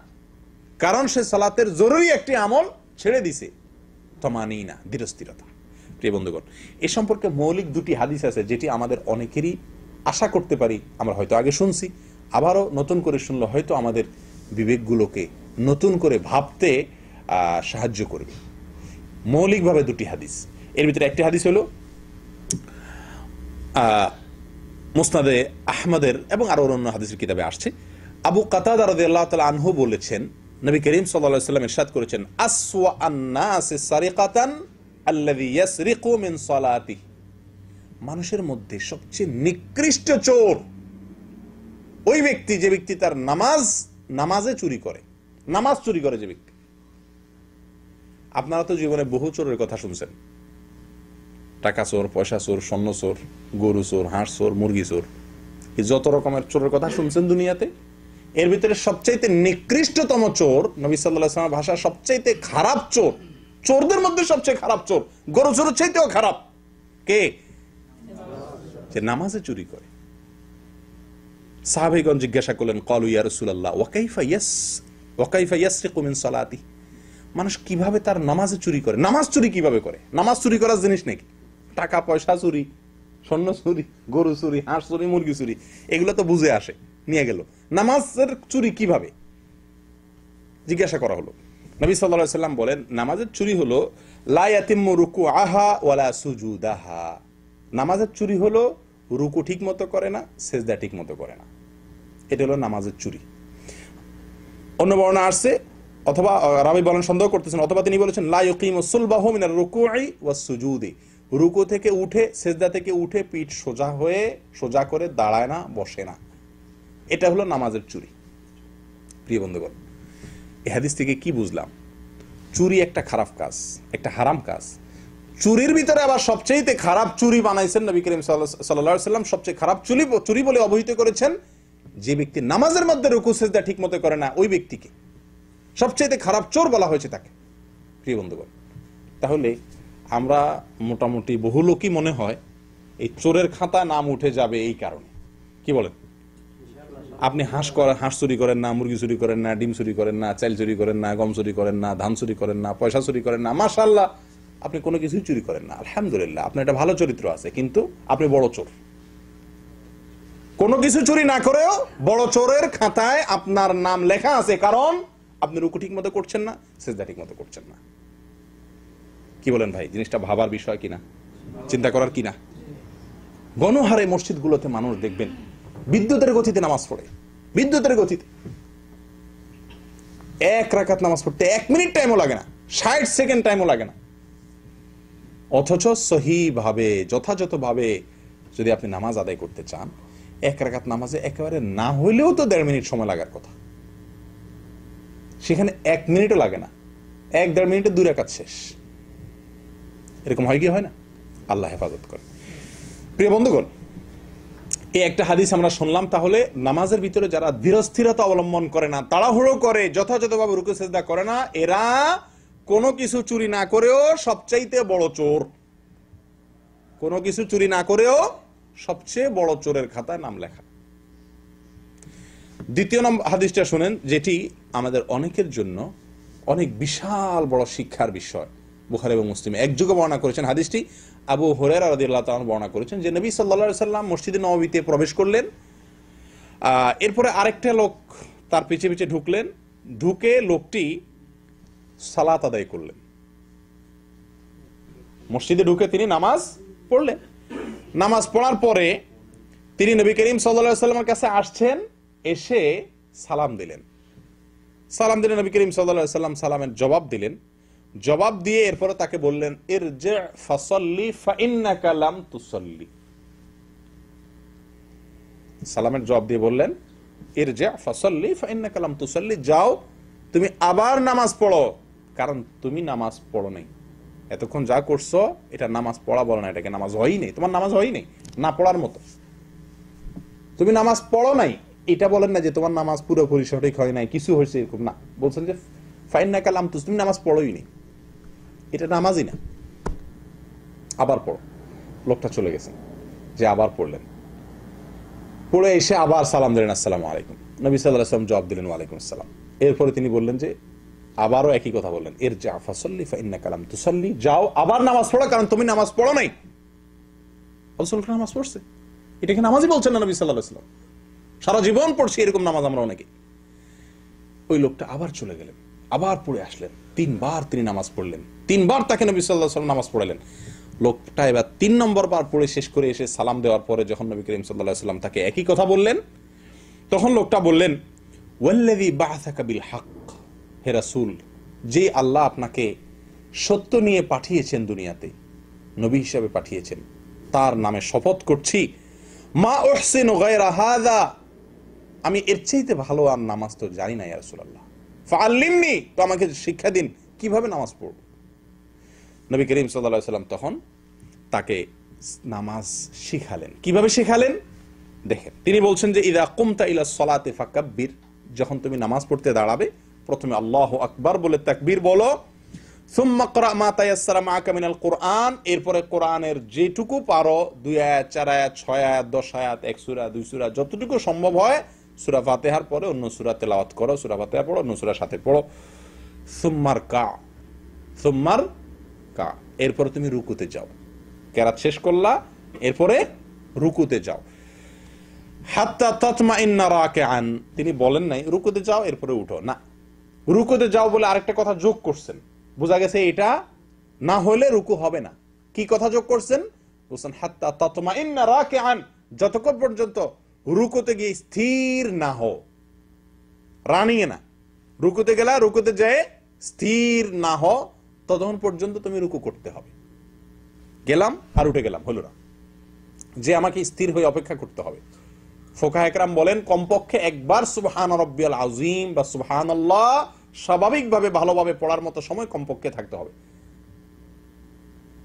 কারণ সে সালাতের জরুরি একটি আমল ছেড়ে দিছে, তামানিনা, ধীরস্থিরতা। প্রিয় বন্ধুগণ, এ সম্পর্কে মৌলিক 2টি হাদিস আছে যেটি আমাদের অনেকেরই আশা করতে পারি আমরা হয়তো আগে শুনছি, আবারও নতুন করে শুনলে হয়তো আমাদের বিবেকগুলোকে নতুন করে ভাবতে সাহায্য করবে। মৌলিকভাবে 2টি হাদিস, এর ভিতরে একটি হাদিস হলো মুসনাদে আহমদের এবং আরো অন্য হাদিসের কিতাবে আসছে। আবু কাতাদা রাদিয়াল্লাহু তাআলা আনহু বলেছেন, নবী করিম সাল্লাল্লাহু আলাইহি ওয়াসাল্লাম ইরশাদ করেছেন, আসওয়া আন-নাসি সারিকাতান আল্লাযী ইয়াসরিকু মিন সালাতিহি। মানুষের মধ্যে সবচেয়ে নিকৃষ্ট চোর ওই ব্যক্তি যে ব্যক্তি তার নামাজে চুরি করে, নামাজ চুরি করে যে ব্যক্তি। আপনারা তো জীবনে বহু চোরের কথা শুনছেন, টাকা চোর, পয়সা চোর, স্বর্ণ চোর, গরু চোর, হাঁস চোর, মুরগি চোর, এই যত রকমের চোরের কথা শুনছেন দুনিয়াতে, এর ভিতরে সবচাইতে নিকৃষ্টতম চোর, নবী সাল্লাল্লাহু আলাইহি ওয়াসাল্লামের ভাষা সবচাইতে খারাপ চোর, চোরদের মধ্যে সবচেয়ে খারাপ চোর, গরু চোরের চাইতেও খারাপ কে? যে নামাজে চুরি করে। সাহাবীগণ জিজ্ঞাসা করলেন, ক্বালু ইয়া রাসূলুল্লাহ ওয়া কাইফা ইয়াসরিকু মিন সালাতিহি, মানুষ কিভাবে তার নামাজে চুরি করে, নামাজ চুরি কিভাবে করে, নামাজ চুরি করার জিনিস নাকি, টাকা পয়সা চুরি, স্বর্ণ চুরি, গরু চুরি, হাঁস চুরি, মুরগি চুরি, এগুলো তো বুঝে আসে, নিয়ে গেল। নামাজের চুরি কিভাবে জিজ্ঞাসা করা হলো। নবী সাল্লাল্লাহু আলাইহি ওয়াসাল্লাম বলেন, নামাজের চুরি হলো লা ইয়াতিম্মু রুকুআহা ওয়ালা সুজুদাহা, নামাজের চুরি হলো রুকু ঠিক মতো করে না, সেজদা ঠিক মতো করে না, এটা হলো নামাজের চুরি। অন্য বর্ণনা আসছে, অথবা রাবী বলেন সন্দেহ করতেছেন, অথবা তিনি বলেছেন লা ইউকিমু সুলবাহু মিনার রুকুই ওয়াস সুজুদি, রুকু থেকে উঠে, সেজদা থেকে উঠে পিঠ সোজা করে দাঁড়ায় না, বসে না, এটা হলো নামাজের চুরি। প্রিয় বন্ধুগণ, এই হাদিস থেকে কি বুঝলাম? চুরি একটা খারাপ কাজ, একটা হারাম কাজ। চুরির ভিতরে আবার সবচেয়ে খারাপ চুরি বানাইছেন নবী করিম সাল্লাল্লাহু আলাইহি ওয়াসাল্লাম, সবচেয়ে খারাপ চুরি বলে অভিহিত করেছেন যে ব্যক্তি নামাজের মধ্যে রুকু সেজদা ঠিক মতো করে না, ওই ব্যক্তিকে সবচেয়ে খারাপ চোর বলা হয়েছে তাকে। প্রিয় বন্ধুগণ, তাহলে আমরা মোটামুটি বহু লোকই মনে হয় এই চোরের খাতা নাম উঠে যাবে এই কারণে। কি বলেন? আপনি হাঁস চুরি করেন না, মুরগি চুরি করেন না, ডিম চুরি করেন না, চাল চুরি করেন না, গম চুরি করেন না, ধান চুরি করেন না, পয়সা চুরি করেন না, মাশাআল্লাহ আপনি কোনো কিছুই চুরি করেন না, আলহামদুলিল্লাহ আপনার একটা ভালো চরিত্র আছে, কিন্তু আপনি বড় চোর। কোনো কিছু চুরি না করেও বড় চোরের খাতায় আপনার নাম লেখা আছে, কারণ আপনি রুকু ঠিক মতো করছেন না, সেজদা ঠিক মতো করছেন না। কি বলেন ভাই? জিনিসটা ভাবার বিষয় কিনা, চিন্তা করার কিনা? গণহারে মসজিদগুলোতে মানুষ দেখবেন বিদ্যুতের গতিতে নামাজ পড়ে, বিদ্যুতের গতিতে এক রাকাত নামাজ পড়তে 1 মিনিট টাইমও লাগে না, 60 সেকেন্ড টাইমও লাগে না। অথচ সহিভাবে, যথাযথভাবে যদি আপনি নামাজ আদায় করতে চান, 1 রাকাত নামাজে একেবারে না হইলেও তো 1.5 মিনিট সময় লাগার কথা, সেখানে 1 মিনিটও লাগে না, 1-1.5 মিনিটে 2 রাকাত শেষ। এরকম হয় কি হয় না? আল্লাহ হেফাজত করে। প্রিয় বন্ধুগণ, এই একটা হাদিস আমরা শুনলাম। তাহলে নামাজের ভিতরে যারা ধীরস্থিরতা অবলম্বন করে না, তাড়াহুড়ো করে, যথাযথভাবে রুকু সিজদা করে না, এরা কোনো কিছু চুরি না করেও সবচাইতে বড় চোর। কোনো কিছু চুরি না করেও সবচেয়ে বড় চোরের খাতায় নাম লেখা। দ্বিতীয় নম্বর হাদিসটা শুনেন, যেটি আমাদের অনেকের জন্য অনেক বিশাল বড় শিক্ষার বিষয়। বুখারী এবং মুসলিম একযোগে বর্ণনা করেছেন হাদিসটি। আবু হুরায়রা রাদিয়াল্লাহু তাআলা বর্ণনা করেছেন যে নবী সাল্লাল্লাহু আলাইহি সাল্লাম মসজিদে নববীতে প্রবেশ করলেন, এরপরে আরেকটা লোক তার পিছে পিছে ঢুকলেন, ঢুকে লোকটি সালাত আদায় করলেন। মসজিদে ঢুকে তিনি নামাজ পড়লেন। নামাজ পড়ার পরে তিনি নবী করিম সাল্লাল্লাহু আলাইহি সাল্লামের কাছে আসছেন, এসে সালাম দিলেন। নবী করিম সাল্লাল্লাহু আলাইহি সাল্লাম সালামের জবাব দিলেন। জবাব দিয়ে এরপরে তাকে বললেন, ইরজি ফাসাল্লি ফাইন্নাকা লাম তুসাল্লি। সালামের জবাব দিয়ে বললেন, ইরজি ফাসাল্লি ফাইন্নাকা লাম তুসাল্লি, যাও তুমি আবার নামাজ পড়ো, কারণ তুমি নামাজ পড়ো নাই। এতক্ষণ যা করছো এটা নামাজ পড়া বলো না, এটাকে নামাজ হয়ই নেই, তোমার নামাজ হয়ই নেই, না পড়ার মতো। তুমি নামাজ পড়ো নাই এটা বলেন না যে তোমার নামাজ পুরোপুরি সঠিক হয় নাই, কিছু হয়েছে এরকম না, বলছেন যে ফাইন্নাকা লাম তুস, তুমি নামাজ পড়োই নি, এটা নামাজই না, আবার পড়ো। লোকটা চলে গেছে, যে আবার পড়লেন, পড়ে এসে আবার সালাম দিলেন, আসসালামু আলাইকুম। নবী সাল্লাল্লাহু আলাইহি ওয়াসাল্লাম জবাব দিলেন, ওয়ালাইকুম আসসালাম। এরপরে তিনি বললেন যে আবারও একই কথা বললেন, ইরজি ফাসাল্লি ফাইন্নাকা লাম তুসাল্লি, যাও আবার নামাজ পড়ো, কারণ তুমি নামাজ পড়ো নাই। রাসূল নামাজ পড়ছে, এটাকে নামাজই বলছেন না নবী সাল্লাল্লাহু আলাইহি ওয়াসাল্লাম, সারা জীবন পড়ছি এরকম নামাজ আমরা অনেকে। ওই লোকটা আবার চলে গেলেন, আবার পড়ে আসলেন, 3 বার তিনি নামাজ পড়লেন, 3 বার তাকে নবী সাল্লাল্লাহু আলাইহি ওয়াসাল্লাম নামাজ পড়ালেন। লোকটা এবার 3 নম্বর বার পড়ে শেষ করে এসে সালাম দেওয়ার পরে যখন নবী করিম সাল্লাল্লাহু আলাইহি ওয়াসাল্লাম তাকে একই কথা বললেন, তখন লোকটা বললেন, ওয়াল্লাযী বা'আসাকা বিল হক, হে রাসূল, যে আল্লাহ আপনাকে সত্য নিয়ে পাঠিয়েছেন, দুনিয়াতে নবী হিসেবে পাঠিয়েছেন, তার নামে শপথ করছি, মা উহসিনু গায়রা হাযা, আমি এর চাইতে ভালো আর নামাজ তো জানি না ইয়া রাসূলুল্লাহ, ফাআল্লিমনি, তো আমাকে শিক্ষা দিন কিভাবে নামাজ পড়ব। নবী করিম সাল্লাল্লাহু আলাইহি ওয়াসাল্লাম তখন তাকে নামাজ শিখালেন। কিভাবে শিখালেন দেখেন, তিনি বলছেন যে ইযা কুমতা ইলা সলাতি ফাকাব্বির, যখন তুমি নামাজ পড়তে দাঁড়াবে প্রথমে আল্লাহু আকবার বলে তাকবীর বলো, সুম্মা ক্রা মা তায়াসসারা মাআকা মিনাল কুরআন, এরপরে কোরআনের যেটুকু পারো, 2 আয়াত 4 আয়াত 6 আয়াত 10 আয়াত 1 সূরা 2 সূরা যতটুকু সম্ভব হয় সূরা ফাতিহার পরে অন্য সূরা তেলাওয়াত করো, সূরা ফাতিহা পড়ো, অন্য সূরার সাথে পড়ো। সুম্মার কা, সুম্মার কা, এরপরে তুমি রুকুতে যাও। কেরাত শেষ করলা, এরপরে রুকুতে যাও। হাত্তা তাতমাইন্না রাকিআন, তিনি বলেন নাই রুকুতে যাও এরপরে উঠো, না, রুকুতে যাও বলে আরেকটা কথা যোগ করছেন। বোঝা গেছে এটা না হলে রুকু হবে না। কি কথা যোগ করছেন? বলছেন হাত্তা তাতমাইন্না রাকিআন, যতক্ষণ পর্যন্ত রুকুতে গিয়ে স্থির না হও, রানিয়ে না, রুকুতে গেলা, রুকুতে যায় স্থির না হও, ততক্ষণ পর্যন্ত তুমি রুকু করতে হবে। গেলাম আর উঠে গেলাম হলো না, যে আমাকে স্থির হয়ে অপেক্ষা করতে হবে। ফোকাহ একরাম বলেন কমপক্ষে একবার সুবহান রাব্বিয়াল আযীম বা সুবহানাল্লাহ স্বাভাবিকভাবে ভালোভাবে পড়ার মতো সময় কমপক্ষে থাকতে হবে।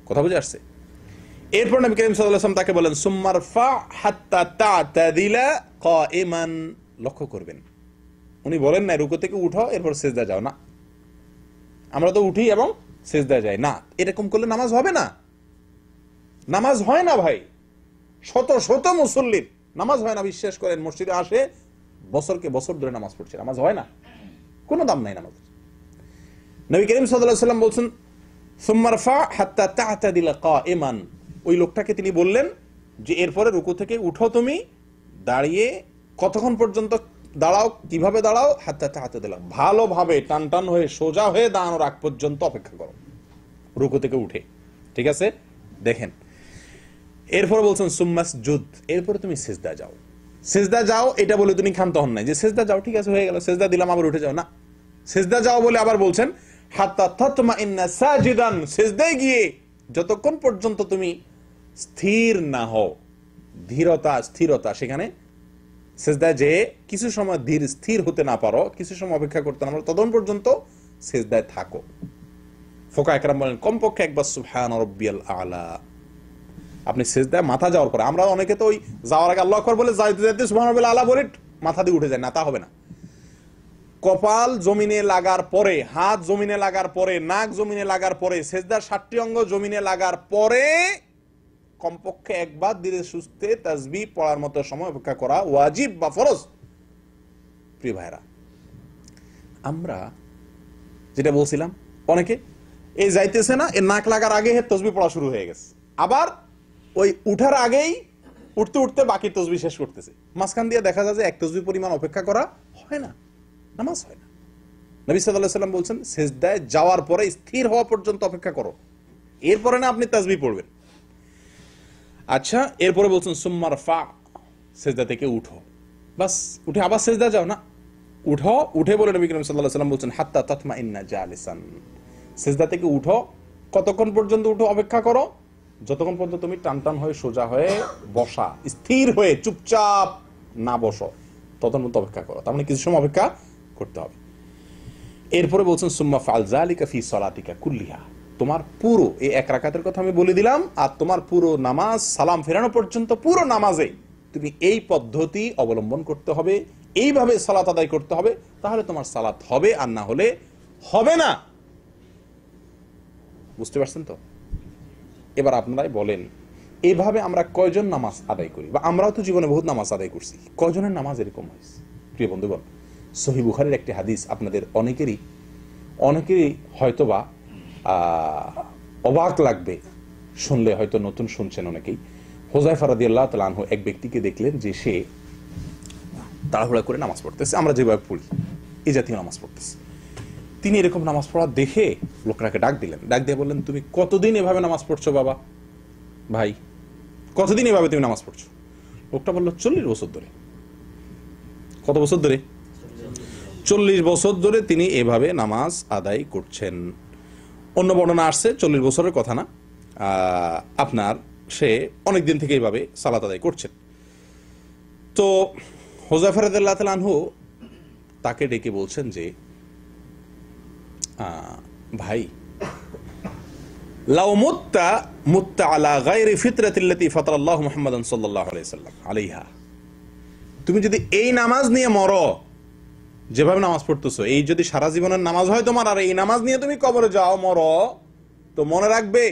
কথা বুঝে আসছে? এরপর নবী করিম সাল্লাল্লাহু আলাইহি ওয়াসাল্লাম তাকে বলেন সুম্মারফা হাত্তা তা'তাদিলা কাইমান, লক্ষ্য করবেন উনি বলেন না রুকু থেকে উঠো এরপর সিজদা যাও, না, আমরা তো উঠি এবং সিজদা যাই না। এরকম করলে নামাজ হবে না, নামাজ হয় না ভাই। শত শত মুসল্লির নামাজ হয় না, বিশ্বাস করেন। মসজিদে আসে বছরকে বছর ধরে নামাজ পড়ছে, নামাজ হয় না, কোনো দাম নাই নামাজের। নবী করিম সাল্লাল্লাহু আলাইহি ওয়াসাল্লাম বলছেন সুম্মারফা হাত্তা তা'তাদিলা কাইমান, ওই লোকটাকে তিনি বললেন যে এরপরে রুকু থেকে উঠো, তুমি দাঁড়িয়ে কতক্ষণ পর্যন্ত দাঁড়াও, কিভাবে দাঁড়াও? হাত্তা তা'তাদিলা, ভালোভাবে টান টান হয়ে সোজা হয়ে দাঁড়ানোর আগ পর্যন্ত অপেক্ষা করো রুকু থেকে উঠে। ঠিক আছে, দেখেন এরপর বলছেন সুম্মাসজুদ, এরপরে তুমি সিজদা যাও। সিজদা যাও এটা বলে তুমি ক্ষান্ত হন নাই যে সিজদা যাও, ঠিক আছে হয়ে গেল, সিজদা দিলাম আবার উঠে যাও, না, সিজদা যাও বলে আবার বলছেন হাত্তা তাতমাইন্না সাজিদান, সিজদায় গিয়ে যতক্ষণ পর্যন্ত তুমি স্থির না হও, ধীরতা স্থিরতা, সেখানে সিজদায় যে কিছু সময় ধীর স্থির হতে না পারো, কিছু সময় অপেক্ষা করতে না পারো, ততক্ষণ পর্যন্ত সিজদায় থাকো। ফোকাহ একরাম বলেন কমপক্ষে একবার সুবহান রাব্বিয়াল আলা। আপনি সিজদায় মাথা যাওয়ার পরে, আমরা অনেকে তো ওই যাওয়ার আগে আল্লাহু আকবার বলে যাইতে যাইতে সুবহান রাব্বিয়াল আলা বলে মাথা দিয়ে উঠে যায়, না, তা হবে না। কপাল জমিনে লাগার পরে, হাত জমিনে লাগার পরে, নাক জমিনে লাগার পরে, সিজদার 7টি অঙ্গ জমিনে লাগার পরে কমপক্ষে একবার ধীরে সুস্থে তাসবিহ পড়ার মতো সময় অপেক্ষা করা ওয়াজিব বা ফরজ। প্রিয় ভাইরা, আমরা যেটা বলছিলাম, অনেকে এই যাইতেছে না, এর নাক লাগার আগে তাসবিহ পড়া শুরু হয়ে গেছে, আবার ওই উঠার আগেই উঠতে উঠতে বাকি তাসবিহ শেষ করতেছে। মাঝখান দিয়ে দেখা যায় যে এক তাসবিহ পরিমাণ অপেক্ষা করা হয় না, নামাজ হয় না। নবী সাল্লাল্লাহু আলাইহি ওয়াসাল্লাম বলছেন সিজদায় যাওয়ার পরে স্থির হওয়া পর্যন্ত অপেক্ষা করো, এরপরে না আপনি তাসবিহ পড়বেন। আচ্ছা, এরপরে বলছেন সুম্মারফা, সিজদা থেকে উঠো, বাস উঠে আবার সিজদা যাও, না, উঠো, উঠে বলে নবী করিম সাল্লাল্লাহু আলাইহি ওয়াসাল্লাম বলছেন হাত্তা তাতমাইন্না জালিসান, সিজদা থেকে উঠো, কতক্ষণ পর্যন্ত উঠো অপেক্ষা করো? যতক্ষণ পর্যন্ত তুমি টান টান হয়ে সোজা হয়ে বসা, স্থির হয়ে চুপচাপ না বসো, ততক্ষণ পর্যন্ত অপেক্ষা করো। তার মানে কিছু সময় অপেক্ষা করতে হবে। এরপরে বলছেন সুম্মা ফাল যালিকা ফি সলাতিকা কুল্লিহা, তোমার পুরো এই এক রাকাতের কথা আমি বলে দিলাম, আর তোমার পুরো নামাজ সালাম ফেরানো পর্যন্ত পুরো নামাজে তুমি এই পদ্ধতি অবলম্বন করতে হবে, এইভাবে সালাত আদায় করতে হবে, তাহলে তোমার সালাত হবে, আর না হলে হবে না। বুঝতে পারছেন তো? এবার আপনারাই বলেন, এইভাবে আমরা কয়জন নামাজ আদায় করি? বা আমরাও তো জীবনে বহুত নামাজ আদায় করছি, কয়জনের নামাজ এরকম হয়েছে? প্রিয় বন্ধুগণ, সহিহ বুখারীর একটি হাদিস আপনাদের অনেকেরই হয়তোবা অবাক লাগবে শুনলে, হয়তো নতুন শুনছেন অনেকেই। হুযায়ফা রাদিয়াল্লাহু তাআলা আনহু এক ব্যক্তিকে দেখলেন যে সে তাড়াহুড়া করে নামাজ পড়তেছে, আমরা যেভাবে পড়ি এই জাতীয় নামাজ পড়তেছে। তিনি এরকম নামাজ পড়া দেখে লোকটাকে ডাক দিলেন, ডাক দিয়ে বললেন, তুমি কতদিন এভাবে নামাজ পড়ছো বাবা, ভাই কতদিন এভাবে তুমি নামাজ পড়ছো? লোকটা বলল 40 বছর ধরে। কত বছর ধরে? 40 বছর ধরে তিনি এভাবে নামাজ আদায় করছেন। অন্য বর্ণনা আসছে 40 বছরের কথা না, আপনার সে অনেকদিন থেকে এইভাবে সালাত আদায় করছেন। তো হুযায়ফা রাদিয়াল্লাহু তাআলা আনহু তাকে ডেকে বলছেন যে ভাই, লাউ মুত্তা আলা গায়রি ফিতরাতিল্লাতী ফাতারাল্লাহু মুহাম্মাদান সাল্লাল্লাহু আলাইহি ওয়াসাল্লাম আলাইহা, তুমি যদি এই নামাজ নিয়ে মরো, যেভাবে নামাজ পড়তেছো, এই যদি সারা জীবনের নামাজ হয় তোমার, আর এই নামাজ নিয়ে তুমি কবরে যাও, মরো, তো মনে রাখবে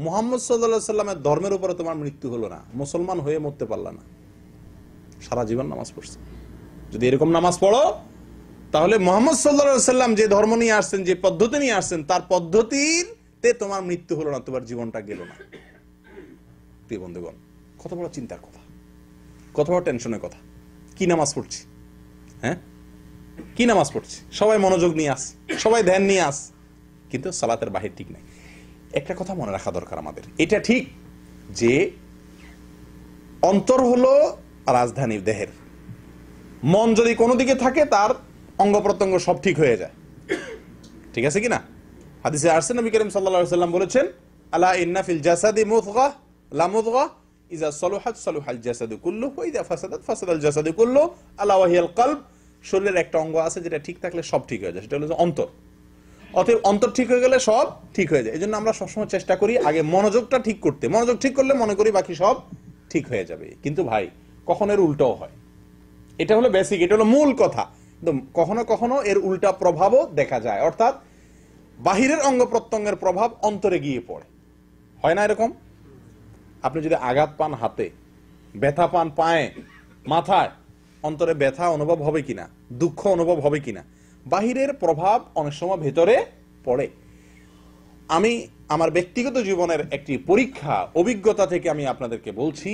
মুহাম্মদ সাল্লাল্লাহু আলাইহি ওয়াসাল্লামের ধর্মের উপরে তোমার মৃত্যু হলো না, মুসলমান হয়ে মরতে পারলা না, সারা জীবন নামাজ পড়ছো। যদি এরকম নামাজ পড়ো তাহলে মুহাম্মদ সাল্লাল্লাহু আলাইহি ওয়াসাল্লাম যে ধর্ম নিয়ে আসছেন, যে পদ্ধতি নিয়ে আসছেন, তার পদ্ধতিতে তোমার মৃত্যু হলো না, তোমার জীবনটা গেল না। প্রিয় বন্ধুগণ, কত বড় চিন্তার কথা, কত বড় টেনশনের কথা। কি নামাজ পড়ছি, হ্যাঁ, কি নামাজ পড়ছি, সবাই মনোযোগ নিয়ে আস, সবাই ধ্যান নিয়ে আস, কিন্তু সালাতের বাহির ঠিক নাই। একটা কথা মনে রাখা দরকার আমাদের, এটা ঠিক যে অন্তর হলো রাজধানী দেহের, মন যদি কোনো দিকে থাকে তার অঙ্গ প্রত্যঙ্গ সব ঠিক হয়ে যায়, ঠিক আছে কিনা? হাদিসে আসছে নবী করিম সাল্লাল্লাহু আলাইহি ওয়াসাল্লাম বলেছেন, আলা ইন্না ফিল জাসাদি মুদগাহ লা মুদগাহ ইযা সালুহাত সালুহাল জাসাদু কুল্লুহু ওয়া ইযা ফাসাদাত ফাসাদাল জাসাদু কুল্লুহু আলা ওয়া হিয়াল কলব। শরীরের একটা অঙ্গ আছে যেটা ঠিক থাকলে সব ঠিক হয়ে যায়, সেটা হলো অন্তর। অতএব অন্তর ঠিক হয়ে গেলে সব ঠিক হয়ে যায়। এজন্য আমরা সবসময় চেষ্টা করি আগে মনোযোগটা ঠিক করতে। মনোযোগ ঠিক করলে মনে করি বাকি সব ঠিক হয়ে যাবে। কিন্তু ভাই, কখনো এর উল্টাও হয়। এটা হলো বেসিক, এটা হলো মূল কথা। কিন্তু কখনো কখনো এর উল্টা প্রভাবও দেখা যায়, অর্থাৎ বাহিরের অঙ্গ প্রত্যঙ্গের প্রভাব অন্তরে গিয়ে পড়ে। হয় না এরকম? আপনি যদি আঘাত পান হাতে, ব্যথা পান পায়ে, মাথায়, অন্তরে ব্যথা অনুভব হবে কিনা, দুঃখ অনুভব হবে কিনা? বাহিরের প্রভাব অনেক সময় ভেতরে পড়ে। আমি আমার ব্যক্তিগত জীবনের একটি পরীক্ষা অভিজ্ঞতা থেকে আমি আপনাদেরকে বলছি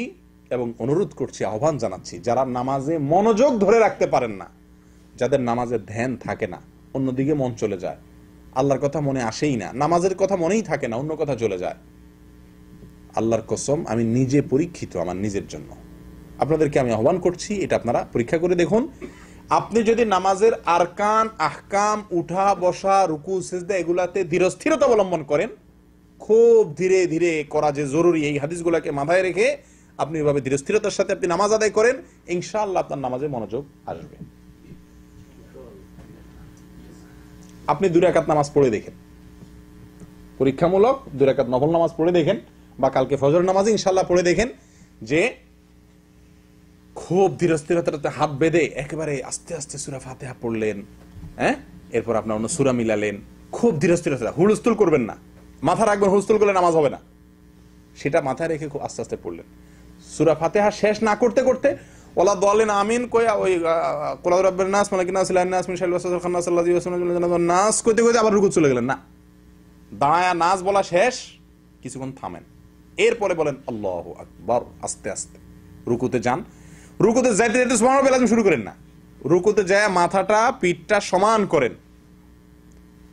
এবং অনুরোধ করছি, আহ্বান জানাচ্ছি, যারা নামাজে মনোযোগ ধরে রাখতে পারেন না, যাদের নামাজের ধ্যান থাকে না, অন্যদিকে মন চলে যায়, আল্লাহর কথা মনে আসেই না, নামাজের কথা মনেই থাকে না, অন্য কথা চলে যায়। আল্লাহর কসম, আমি নিজে পরীক্ষিত আমার নিজের জন্য। আপনাদেরকে আমি আহ্বান করছি, এটা আপনারা পরীক্ষা করে দেখুন। আপনি যদি নামাজের আরকান, আহকাম, উঠা বসা, রুকু, সিজদা এগুলাতে ধীরস্থিরতা অবলম্বন করেন, খুব ধীরে ধীরে করা যে জরুরি, এই হাদিসগুলোকে মাথায় রেখে আপনি এভাবে ধীরস্থিরতার সাথে আপনি নামাজ আদায় করেন, ইনশাআল্লাহ আপনার নামাজে মনোযোগ আসবে। আপনি 2 রাকাত নামাজ পড়ে দেখেন, পরীক্ষামূলক 2 রাকাত নফল নামাজ পড়ে দেখেন, বা কালকে ফজর নামাজে ইনশাআল্লাহ পড়ে দেখেন যে খুব ধীরস্থিরতাতে হাত বেঁধে একেবারে আস্তে আস্তে সূরা ফাতিহা পড়লেন, হ্যাঁ, এরপর আপনার অন্য সূরা মিলালেন, খুব ধীরস্থিরতা, হুলস্থুল করবেন না, মাথা রাখবেন, হুলস্থুল করলে নামাজ হবে না, সেটা মাথায় রেখে খুব আস্তে আস্তে পড়লেন। সূরা ফাতিহা শেষ না করতে করতে ওয়ালা দাল্লিন আমিন কইয়া ওই কুল আউযু বিরাব্বিন নাস মালিকিন নাস ইলাহিন নাস মিন শাররিল ওয়াসওয়াসিল খান্নাস আল্লাযী ইউওয়াসওয়িসু ফি সুদুরিন নাস কইতে কইতে আবার রুকু চলে গেলেন না, দাঁড়ায়া নাস বলা শেষ, কিছুক্ষণ থামেন, এরপরে বলেন আল্লাহু আকবার, আস্তে আস্তে রুকুতে যান। রুকুতে যাইতে যাইতে সুবহানাল্লাহ লাজম শুরু করেন না, রুকুতে যায় মাথাটা পিঠটা সমান করেন।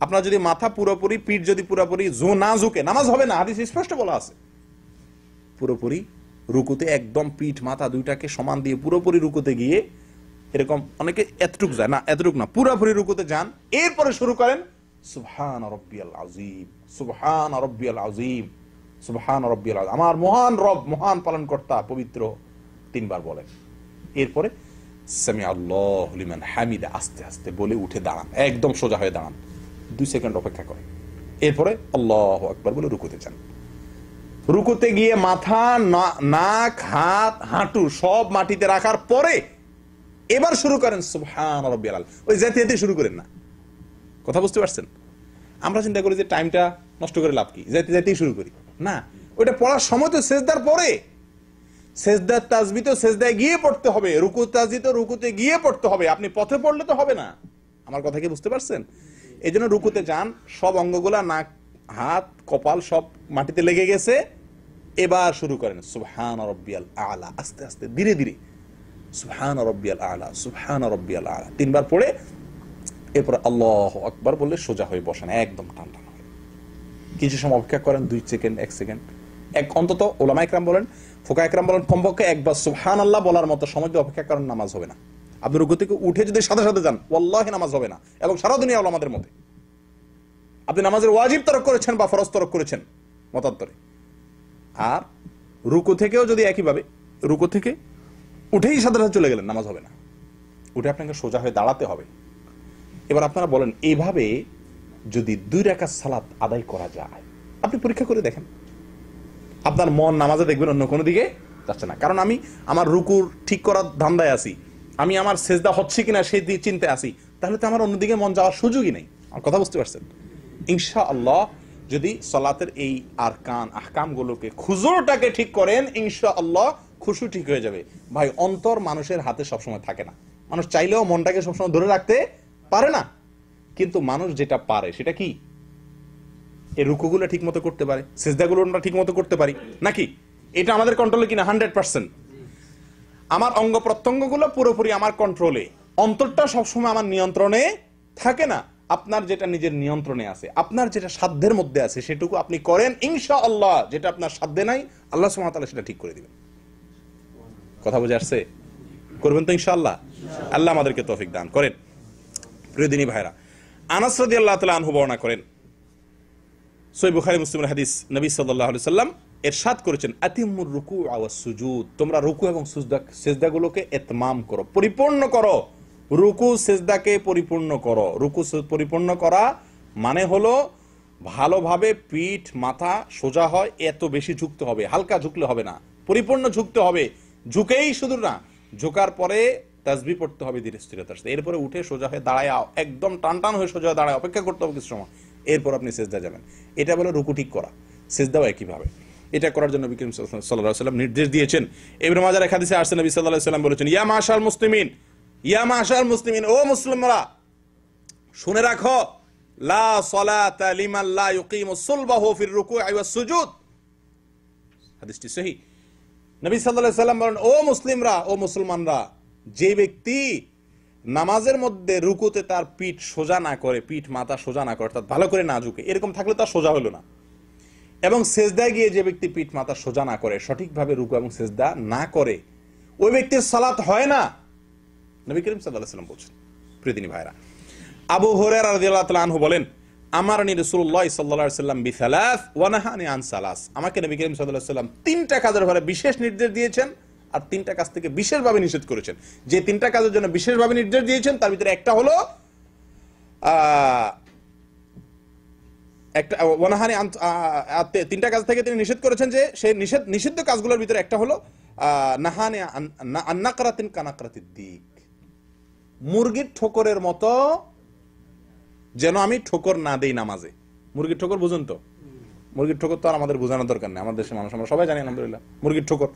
আপনার যদি মাথা পুরোপুরি, পিঠ যদি পুরোপুরি না ঝুঁকে, নামাজ হবে না, হাদিস স্পষ্ট বলা আছে। পুরোপুরি রুকুতে একদম পিঠ মাথা দুইটাকে সমান দিয়ে পুরোপুরি রুকুতে গিয়ে এরকম, অনেকে এতটুক যায় না, এতটুক না, পুরোপুরি রুকুতে যান, এরপরে শুরু করেন সুবহান রাব্বিয়াল আযীম, সুবহান রাব্বিয়াল আযীম, সুবহান রাব্বিয়াল আযীম, আমার মহান রব, মহান পালনকর্তা পবিত্র, 3 বার বলেন। এরপরে সামি আল্লাহু লিমান হামিদা আস্তে আস্তে বলে উঠে দাঁড়ান, একদম সোজা হয়ে দাঁড়ান, 2 সেকেন্ড অপেক্ষা করেন, এরপরে আল্লাহু আকবার বলে রুকুতে যান। রুকুতে গিয়ে মাথা, নাক, হাত, হাঁটু সব মাটিতে রাখার পরে এবার শুরু করেন সুবহান রাব্বিয়াল আলা। ওই যেতে যেতে শুরু করেন না, কথা বুঝতে পারছেন? আমরা চিন্তা করি যে টাইমটা নষ্ট করে লাভ কি, যেতে যেতেই শুরু করি, না, ওইটা পড়ার সময় তো সেজদার পরে, সেজদার তাসবিহ তো সেজদায় গিয়ে পড়তে হবে, রুকু তাসবিহ তো রুকুতে গিয়ে পড়তে হবে, আপনি পথে পড়লে তো হবে না। আমার কথা কি বুঝতে পারছেন? এই জন্য রুকুতে যান, সব অঙ্গগুলা, নাক, হাত, কপাল সব মাটিতে লেগে গেছে, এবার শুরু করেন সুবহান রাব্বিয়াল আলা, আস্তে আস্তে ধীরে ধীরে সুবহান রাব্বিয়াল আলা, সুবহান রাব্বিয়াল আলা 3 বার পড়ে এরপর আল্লাহু আকবার বলে সোজা হয়ে বসেন, একদম টান টান হয়ে। কিছু সময় অপেক্ষা করেন, 2 সেকেন্ড, 1 সেকেন্ড, অন্তত ওলামা ইকরাম বলেন, ফুকাহা ইকরাম বলেন, কমপক্ষে একবার সুবহানাল্লাহ বলার মতো সময় দিয়ে অপেক্ষা করেন, নামাজ হবে না। আপনি রুকু থেকে উঠে যদি সাথে সাথে যান, ওয়াল্লাহি নামাজ হবে না, এবং সারা দুনিয়া ওলামাদের মতে আপনি নামাজের ওয়াজিব তরক করেছেন বা ফরজ তরক করেছেন মতান্তরে। আর রুকু থেকেও যদি একইভাবে রুকু থেকে উঠেই সাথে সাথে চলে গেলেন, নামাজ হবে না, উঠে আপনাকে সোজা হয়ে দাঁড়াতে হবে। এবার আপনারা বলেন, এইভাবে যদি 2 রাকাত সালাত আদায় করা যায়, আপনি পরীক্ষা করে দেখেন, আপনার মন নামাজে দেখবেন অন্য কোনো দিকে যাচ্ছে না। কারণ আমি আমার রুকুর ঠিক করার ধান্দায় আছি, আমি আমার সেজদা হচ্ছে কিনা সেই চিন্তায় আছি, তাহলে তো আমার অন্যদিকে মন যাওয়ার সুযোগই নেই। আমার কথা বুঝতে পারছেন? ইনশাআল্লাহ যদি সালাতের এই আরকান আহকামগুলোকে, খুজুরটাকে ঠিক করেন, ইনশাআল্লাহ খুশু ঠিক হয়ে যাবে। ভাই, অন্তর মানুষের হাতে সবসময় থাকে না, মানুষ চাইলেও মনটাকে সবসময় ধরে রাখতে পারে না, কিন্তু মানুষ যেটা পারে সেটা কি, এই রুকুগুলো ঠিক মতো করতে পারে, সিজদাগুলো আমরা ঠিক মতো করতে পারি নাকি? এটা আমাদের কন্ট্রোলে কিনা? 100%। আমার অঙ্গ প্রত্যঙ্গগুলো পুরোপুরি আমার কন্ট্রোলে, অন্তরটা সবসময় আমার নিয়ন্ত্রণে থাকে না। আপনার যেটা নিজের নিয়ন্ত্রণে আছে, আপনার যেটা সাধ্যের মধ্যে আছে সেটুকু আপনি করেন ইনশাআল্লাহ। যেটা আপনার সাধ্যে নাই, আল্লাহ সুবহানাহু ওয়া তাআলা সেটা ঠিক করে দিবেন। কথা বুঝে আসছে? করবেন তো ইনশাআল্লাহ? আল্লাহ আমাদেরকে তৌফিক দান করেন। প্রিয় দিনী ভাইরা, আনাস রাদিয়াল্লাহু তাআলা আনহু বর্ণনা করেন, সহিহ বুখারী মুসলিমের হাদিস, নবী সাল্লাল্লাহু আলাইহি সাল্লাম ইরশাদ করেছেন, আতিমুর রুকু ওয়াস সুজুদ, তোমরা রুকু এবং সিজদাগুলোকে ইতমাম করো, পরিপূর্ণ করো। রুকু সিজদাকে পরিপূর্ণ করো। রুকু পরিপূর্ণ করা মানে হলো ভালোভাবে পিঠ মাথা সোজা হয়, এত বেশি ঝুঁকতে হবে, হালকা ঝুঁকলে হবে না, পরিপূর্ণ ঝুঁকতে হবে। ঝুঁকেই শুধু না, ঝুঁকার পরে তাসবিহ পড়তে হবে ধীরে স্থিরতার সাথে, এরপরে উঠে সোজা হয়ে দাঁড়ায়, একদম টান টান হয়ে সোজা দাঁড়ায় অপেক্ষা করতে হবে কিছু সময়, এরপর আপনি সিজদা যাবেন। এটা বলে রুকু ঠিক করা। সিজদাও একইভাবে। এটা করার জন্য নবী করিম সাল্লাল্লাহু আলাইহি ওয়াসাল্লাম নির্দেশ দিয়েছেন। ইবনে মাজার এক হাদিসে আসছে, নবী সাল্লাল্লাহু আলাইহি ওয়াসাল্লাম বলেছেন, ইয়া মাশাআল মুসলিমিন, ইয়া মাশাআল মুসলিমিন, ও মুসলিমরা শুনে রাখো, লা সালাতা লিমান লা ইউকিমু সুলবাহু ফির রুকু'i ওয়াস সুজুদ। হাদিসটি সহিহ। নবী সাল্লাল্লাহু আলাইহি ওয়াসাল্লাম বলেন, ও মুসলিমরা, ও মুসলমানরা, যে ব্যক্তি নামাজের মধ্যে রুকুতে তার পিঠ সোজা না করে, পিঠ মাথা সোজা না করে, অর্থাৎ ভালো করে না ঝুঁকে, এরকম থাকলে তার সোজা হলো না। এবং সেজদায় গিয়ে যে ব্যক্তি পিঠ মাথা সোজা না করে, সঠিকভাবে রুকু এবং সেজদা না করে, ওই ব্যক্তির সালাত হয় না, নবী করিম সাল্লাল্লাহু আলাইহি ওয়াসাল্লাম বলছেন। প্রিয় দিনী ভাইরা, আবু হুরায়রা রাদিয়াল্লাহু তাআলা আনহু বলেন, আমারনি রাসূলুল্লাহ সাল্লাল্লাহু আলাইহি ওয়াসাল্লাম বিসালাস ওয়া নাহানি আন সালাস, আমাকে নবী করিম সাল্লাল্লাহু আলাইহি ওয়াসাল্লাম তিনটা কাজের ব্যাপারে বিশেষ নির্দেশ দিয়েছেন, আর তিনটা কাজ থেকে বিশেষভাবে নিষেধ করেছেন। যে তিনটা কাজের জন্য বিশেষভাবে নির্দেশ দিয়েছেন তার ভিতরে একটা হলো একটা ওয়ানাহানি, তিনটা কাজ থেকে তিনি নিষেধ করেছেন, যে সেই নিষিদ্ধ কাজগুলোর ভিতরে একটা হলো নাহানি আন্নাকরাতিন কানাকরাতিদ দিক, মুরগির ঠোকরের মতো যেন আমি ঠোকর না দেই নামাজে। মুরগির ঠোকর বুঝুন তো? মুরগির ঠোকর তো আর আমাদের বোঝানোর দরকার নেই, আমাদের দেশের মানুষ আমরা সবাই জানি আলহামদুলিল্লাহ মুরগির ঠোকর।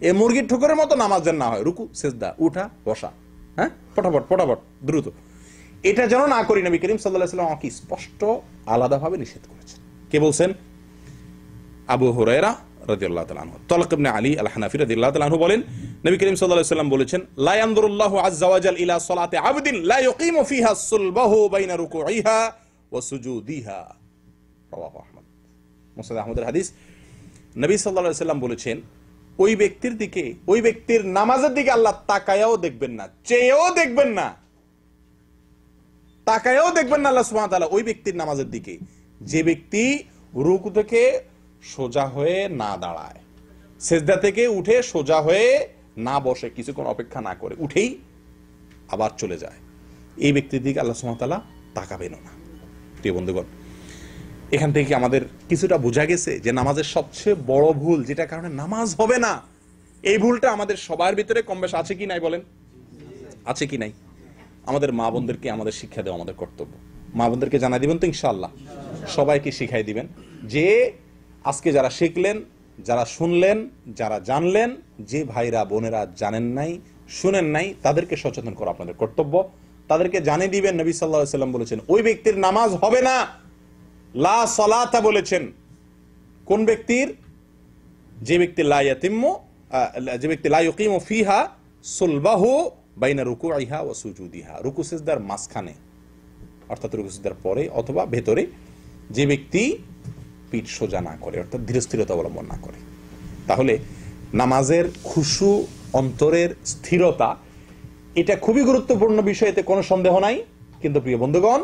এই মুরগির ঠোকরের মতো নামাজ যেন না হয়, রুকু সেজদা উঠা বসা, হ্যাঁ, ফটাফট দ্রুত, এটা যেন না করি। নবী করিম সাল্লাল্লাহু আলাইহি ওয়াসাল্লাম আমাকে স্পষ্ট আলাদাভাবে নিষেধ করেছেন। কে বলছেন? আবু হুরায়রা রাদিয়াল্লাহু তাআলা আনহু। তালক ইবনে আলী আল হানাফি রাদিয়াল্লাহু তাআলা আনহু বলেন, নবী করিম সাল্লাল্লাহু আলাইহি ওয়াসাল্লাম বলেছেন, লা ইয়ানজুরুল্লাহু আযজা ওয়া জাল ইলা সালাতি আবদিন লা ইউকিমু ফিহা সুলবাহু বাইনা রুকুইহা ওয়া সুজুদিহা। রাওয়াহু আহমদ। মুসনাদ আহমদের হাদিস। নবী সাল্লাল্লাহু আলাইহি ওয়াসাল্লাম বলেছেন, ওই ব্যক্তির দিকে, ওই ব্যক্তির নামাজের দিকে আল্লাহ তাকায়াও দেখবেন না, চেয়েও দেখবেন না, তাকায়াও দেখবেন না আল্লাহ সুবহানাহু ওয়া তাআলা ওই ব্যক্তির নামাজের দিকে, যে ব্যক্তি রুকু থেকে সোজা হয়ে না দাঁড়ায়, সিজদা থেকে উঠে সোজা হয়ে না বসে, কিছুক্ষণ অপেক্ষা না করে উঠেই আবার চলে যায়, এই ব্যক্তির দিকে আল্লাহ সুবহানাহু ওয়া তাআলা তাকাবেন না। প্রিয় বন্ধুগণ, এখান থেকে আমাদের কিছুটা বোঝা গেছে যে নামাজের সবচেয়ে বড় ভুল, যেটা কারণে নামাজ হবে না, এই ভুলটা আমাদের সবার ভিতরে কম বেশ আছে কি নাই বলেন? আছে কি নাই? আমাদের মা বোনদেরকে আমাদের শিক্ষা দেওয়া আমাদের কর্তব্য। মা বোনদেরকে জানাই দিবেন তো ইনশাআল্লাহ, সবাইকে শিখাই দিবেন, যে আজকে যারা শিখলেন, যারা শুনলেন, যারা জানলেন, যে ভাইরা বোনেরা জানেন নাই, শুনেন নাই, তাদেরকে সচেতন করা আপনাদের কর্তব্য। তাদেরকে জানিয়ে দিবেন, নবী সাল্লাল্লাহু আলাইহি ওয়াসাল্লাম বলেছেন ওই ব্যক্তির নামাজ হবে না, লা সালাতা বলেছেন। কোন ব্যক্তির? যে ব্যক্তি লা ইয়াতিমু, যে ব্যক্তি লা ইউকিমু ফিহা সুলবাহু বাইনা রুকুইহা ওয়া সুজুদিহা, রুকু সিজদার মাঝখানে, অর্থাৎ রুকু সিজদার পরে অথবা ভেতরে, যে ব্যক্তি পিঠ সোজা না করে, অর্থাৎ ধীরস্থিরতা অবলম্বন না করে। তাহলে নামাজের খুশু, অন্তরের স্থিরতা, এটা খুবই গুরুত্বপূর্ণ বিষয়, এতে কোনো সন্দেহ নাই। কিন্তু প্রিয় বন্ধুগণ,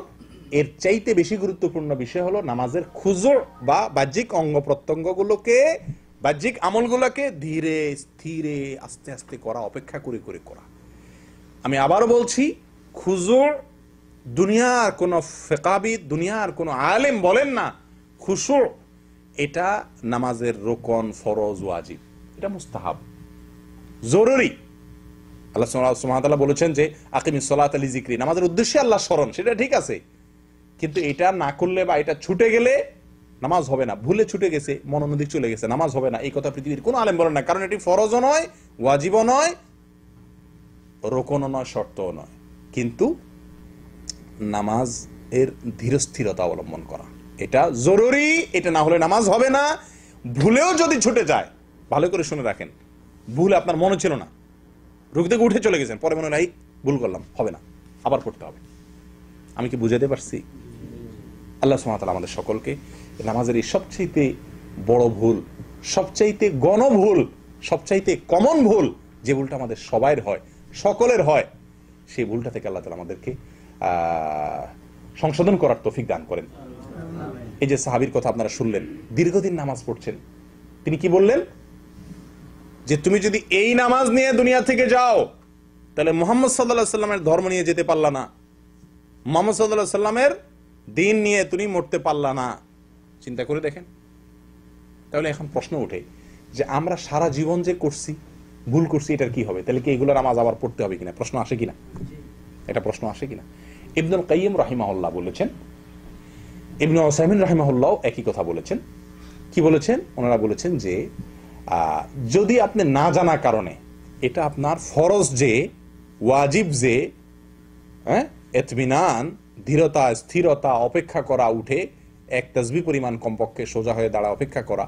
এর চাইতে বেশি গুরুত্বপূর্ণ বিষয় হলো নামাজের খুজু বা বাহ্যিক অঙ্গ প্রত্যঙ্গগুলোকে, বাহ্যিক আমলগুলোকে ধীরে স্থিরে আস্তে আস্তে করা, অপেক্ষা করে করে করা। আমি আবারও বলছি, খুজু দুনিয়ার কোনো ফিকাহবিদ, দুনিয়ার কোনো আলেম বলেন না খুশু এটা নামাজের রোকন, ফরজ, ওয়াজিব, এটা মুস্তাহাব, জরুরি। আল্লাহ সুবহানাহু ওয়া তাআলা বলেছেন যে আকিমিস সালাতা লিযিকরি, নামাজের উদ্দেশ্যে আল্লাহ স্মরণ, সেটা ঠিক আছে, কিন্তু এটা না করলে বা এটা ছুটে গেলে নামাজ হবে না। ভুলে ছুটে গেছে, মন অন্যদিক চলে গেছে, নামাজ হবে না, এই কথা পৃথিবীর কোনো আলেম বলেন না। কারণ এটি ফরজও নয়, ওয়াজিবও নয়, রোকনও নয়, শর্তও নয়, কিন্তু নামাজ এর ধীরস্থিরতা অবলম্বন করা, এটা জরুরি। এটা না হলে নামাজ হবে না। ভুলেও যদি ছুটে যায়, ভালো করে শুনে রাখেন, ভুল আপনার মনে ছিল না, রুক থেকে উঠে চলে গেছেন, পরে মনে হয় ভুল করলাম, হবে না, আবার পড়তে হবে। আমি কি বুঝাতে পারছি? আল্লাহ সুবহানাহু ওয়া তাআলা আমাদের সকলকে নামাজের এই সবচাইতে বড় ভুল, সবচাইতে গণভুল, সবচাইতে কমন ভুল, যে ভুলটা আমাদের সবাইয়ের হয়, সকলের হয়, সেই ভুলটা থেকে আল্লাহ তাআলা আমাদেরকে সংশোধন করার তৌফিক দান করেন। এই যে সাহাবীর কথা আপনারা শুনলেন, দীর্ঘদিন নামাজ পড়ছেন, তিনি কি বললেন? যে তুমি যদি এই নামাজ নিয়ে দুনিয়া থেকে যাও, তাহলে মুহাম্মদ সাল্লাল্লাহু আলাইহি সাল্লামের ধর্ম নিয়ে যেতে পারলা না, মুহাম্মদ সাল্লাল্লাহু আলাইহি সাল্লামের দিন নিয়ে তুমি মরতে পারলা না। চিন্তা করে দেখেন। তাহলে এখন প্রশ্ন ওঠে যে আমরা সারা জীবন যে করছি, ভুল করছি, এটার কি হবে? তাহলে কি এগুলো নামাজ আবার পড়তে হবে কিনা? প্রশ্ন আসে কিনা? এটা প্রশ্ন আসে কিনা? ইবনুল কাইয়িম রাহিমাহুল্লাহ বলেছেন, ইবনে উসাইমিন রাহিমাহুল্লাহ একই কথা বলেছেন। কি বলেছেন? ওনারা বলেছেন যে যদি আপনি না জানা কারণে, এটা আপনার ফরজ যে, ওয়াজিব যে, ইতমিনান, ধীরতা, স্থিরতা, অপেক্ষা করা, উঠে এক তাসবিহ পরিমাণ কমপক্ষে সোজা হয়ে দাঁড়া অপেক্ষা করা,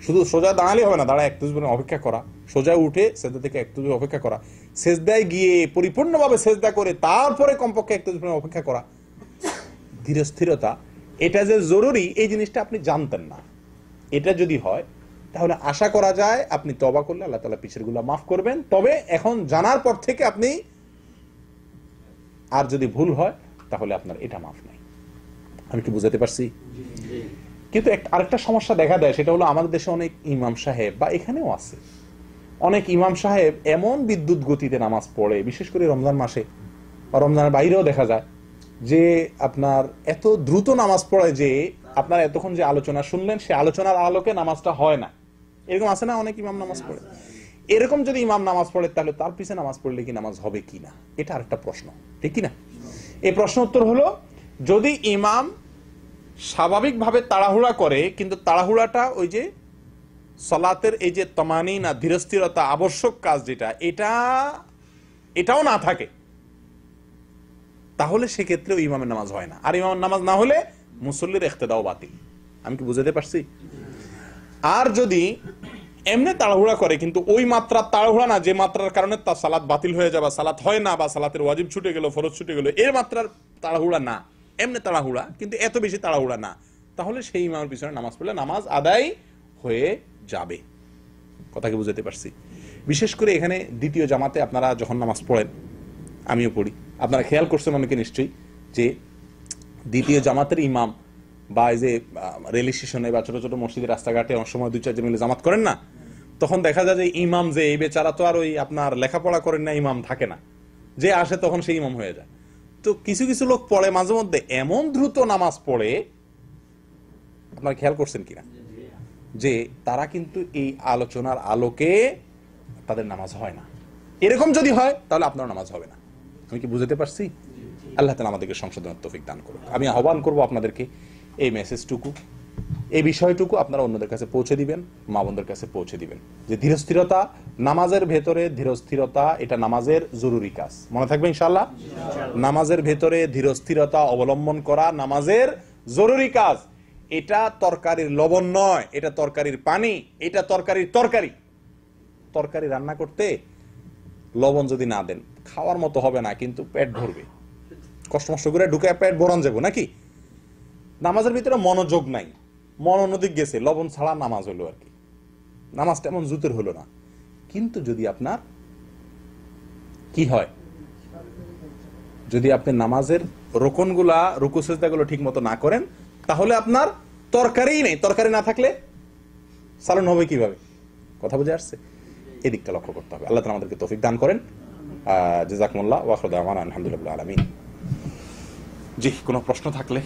শুধু সোজা দাঁড়ালে হবে না, দাঁড়া এক তাসবিহ অপেক্ষা করা, সোজা উঠে সেজদা থেকে এক তাসবিহ অপেক্ষা করা, সেজদায় গিয়ে পরিপূর্ণভাবে সেজদা করে তারপরে কমপক্ষে এক তাসবিহ অপেক্ষা করা, ধীর স্থিরতা, এটা যে জরুরি এই জিনিসটা আপনি জানতেন না। এটা যদি হয় তাহলে আশা করা যায় আপনি তওবা করলে আল্লাহ তাআলা পিছের গুলো মাফ করবেন। তবে এখন জানার পর থেকে আপনি, আর যদি ভুল হয় তাহলে আপনার এটা মাফ নাই। আমি কি বুঝাতে পারছি? কিন্তু আরেকটা সমস্যা দেখা দেয়, সেটা হলো আমাদের দেশে অনেক ইমাম সাহেব, বা এখানেও আছে অনেক ইমাম সাহেব, এমন বিদ্যুৎ গতিতে নামাজ পড়ে, বিশেষ করে রমজান মাসে বা রমজানের বাইরেও দেখা যায়, যে আপনার এত দ্রুত নামাজ পড়ে যে আপনার এতক্ষণ যে আলোচনা শুনলেন, সে আলোচনার আলোকে নামাজটা হয় না। এরকম আছে না অনেক ইমাম নামাজ পড়ে? এরকম যদি ইমাম নামাজ পড়ে, তাহলে তার পিছনে নামাজ পড়লে কি নামাজ হবে কিনা, এটা আরেকটা প্রশ্ন, ঠিক কিনা? এই প্রশ্ন উত্তর হলো, যদি ইমাম স্বাভাবিকভাবে তাড়াহুড়া করে, কিন্তু তাড়াহুড়াটা ওই যে সালাতের এই যে তমানিনা, ধীরস্থিরতা, আবশ্যক কাজ যেটা, এটাও না থাকে, তাহলে সেক্ষেত্রে ইমামের নামাজ হয় না। আর ইমামের নামাজ না হলে মুসল্লির ইক্তেদাও বাতিল। আমি কি বুঝাতে পারছি? আর যদি এমনি তাড়াহুড়া করে, কিন্তু ওই মাত্রা তাড়াহুড়া না, যে মাত্রার কারণে তার সালাত বাতিল হয়ে যাবে, সালাত হয় না, বা সালাতের ওয়াজিব ছুটে গেল, ফরজ ছুটে গেল, এর মাত্রার তাড়াহুড়া না, এমনি তাড়াহুড়া, কিন্তু এত বেশি তাড়াহুড়া না, তাহলে সেই ইমামের পিছনে নামাজ পড়লে নামাজ আদায় হয়ে যাবে। কথা কি বুঝাতে পারছি? বিশেষ করে এখানে দ্বিতীয় জামাতে আপনারা যখন নামাজ পড়েন, আমিও পড়ি, আপনারা খেয়াল করছেন অনেকে নিশ্চয়ই, যে দ্বিতীয় জামাতের ইমাম, বা এই যে রেল স্টেশনে বা ছোট ছোট মসজিদের রাস্তাঘাটে অনেক সময় 2-4 জন মিলে জামাত করেন না, তখন দেখা যায় যে ইমাম, যে এই বেচারা তো আর ওই আপনার লেখাপড়া করেন না, ইমাম থাকে না, যে আসে তখন সেই ইমাম হয়ে যায়। তো কিছু কিছু লোক পড়ে মাঝে মধ্যে, এমন দ্রুত নামাজ পড়ে, আপনারা খেয়াল করছেন কিনা, যে তারা কিন্তু এই আলোচনার আলোকে তাদের নামাজ হয় না। এরকম যদি হয় তাহলে আপনার নামাজ হবে না। আমি কি বুঝাতে পারছি? আল্লাহ তাআলা আমাদেরকে সংশোধনের তৌফিক দান করুন। আমি আহ্বান করব আপনাদেরকে, এই মেসেজটুকু, এই বিষয়টুকু আপনারা অন্যদের কাছে পৌঁছে দিবেন, মা বোনদের কাছে পৌঁছে দিবেন, যে ধীরস্থিরতা, নামাজের ভেতরে ধীরস্থিরতা, এটা নামাজের জরুরি কাজ। মনে থাকবে ইনশাআল্লাহ? নামাজের ভেতরে ধীরস্থিরতা অবলম্বন করা নামাজের জরুরি কাজ। এটা তরকারির লবণ নয়, এটা তরকারির পানি, এটা তরকারির তরকারি। তরকারি রান্না করতে লবণ যদি না দেন, খাওয়ার মতো হবে না, কিন্তু পেট ভরবে, কষ্ট মষ্ট করে ঢুকে পেট ভরান যাবো নাকি? নামাজের ভিতরে মনোযোগ নাই, মন অন্যদিক গেছে, লবণ ছাড়া নামাজ হলো আর কি, নামাজটা এমন জুতের হলো না। কিন্তু যদি আপনার কি হয়, যদি আপনি নামাজের রোকনগুলা, রুকু সিজদাগুলো ঠিক মতো না করেন, তাহলে আপনার তরকারিই নেই। তরকারি না থাকলে সালান হবে কিভাবে? কথা বুঝে আসছে? এদিকটা লক্ষ্য করতে হবে। আল্লাহ তাআলা আমাদেরকে তৌফিক দান করেন। জাযাকুমুল্লাহ ওয়া আখিরু দাওয়ানা আলহামদুলিল্লাহি রাব্বিল আলামিন। জি, কোনো প্রশ্ন থাকলে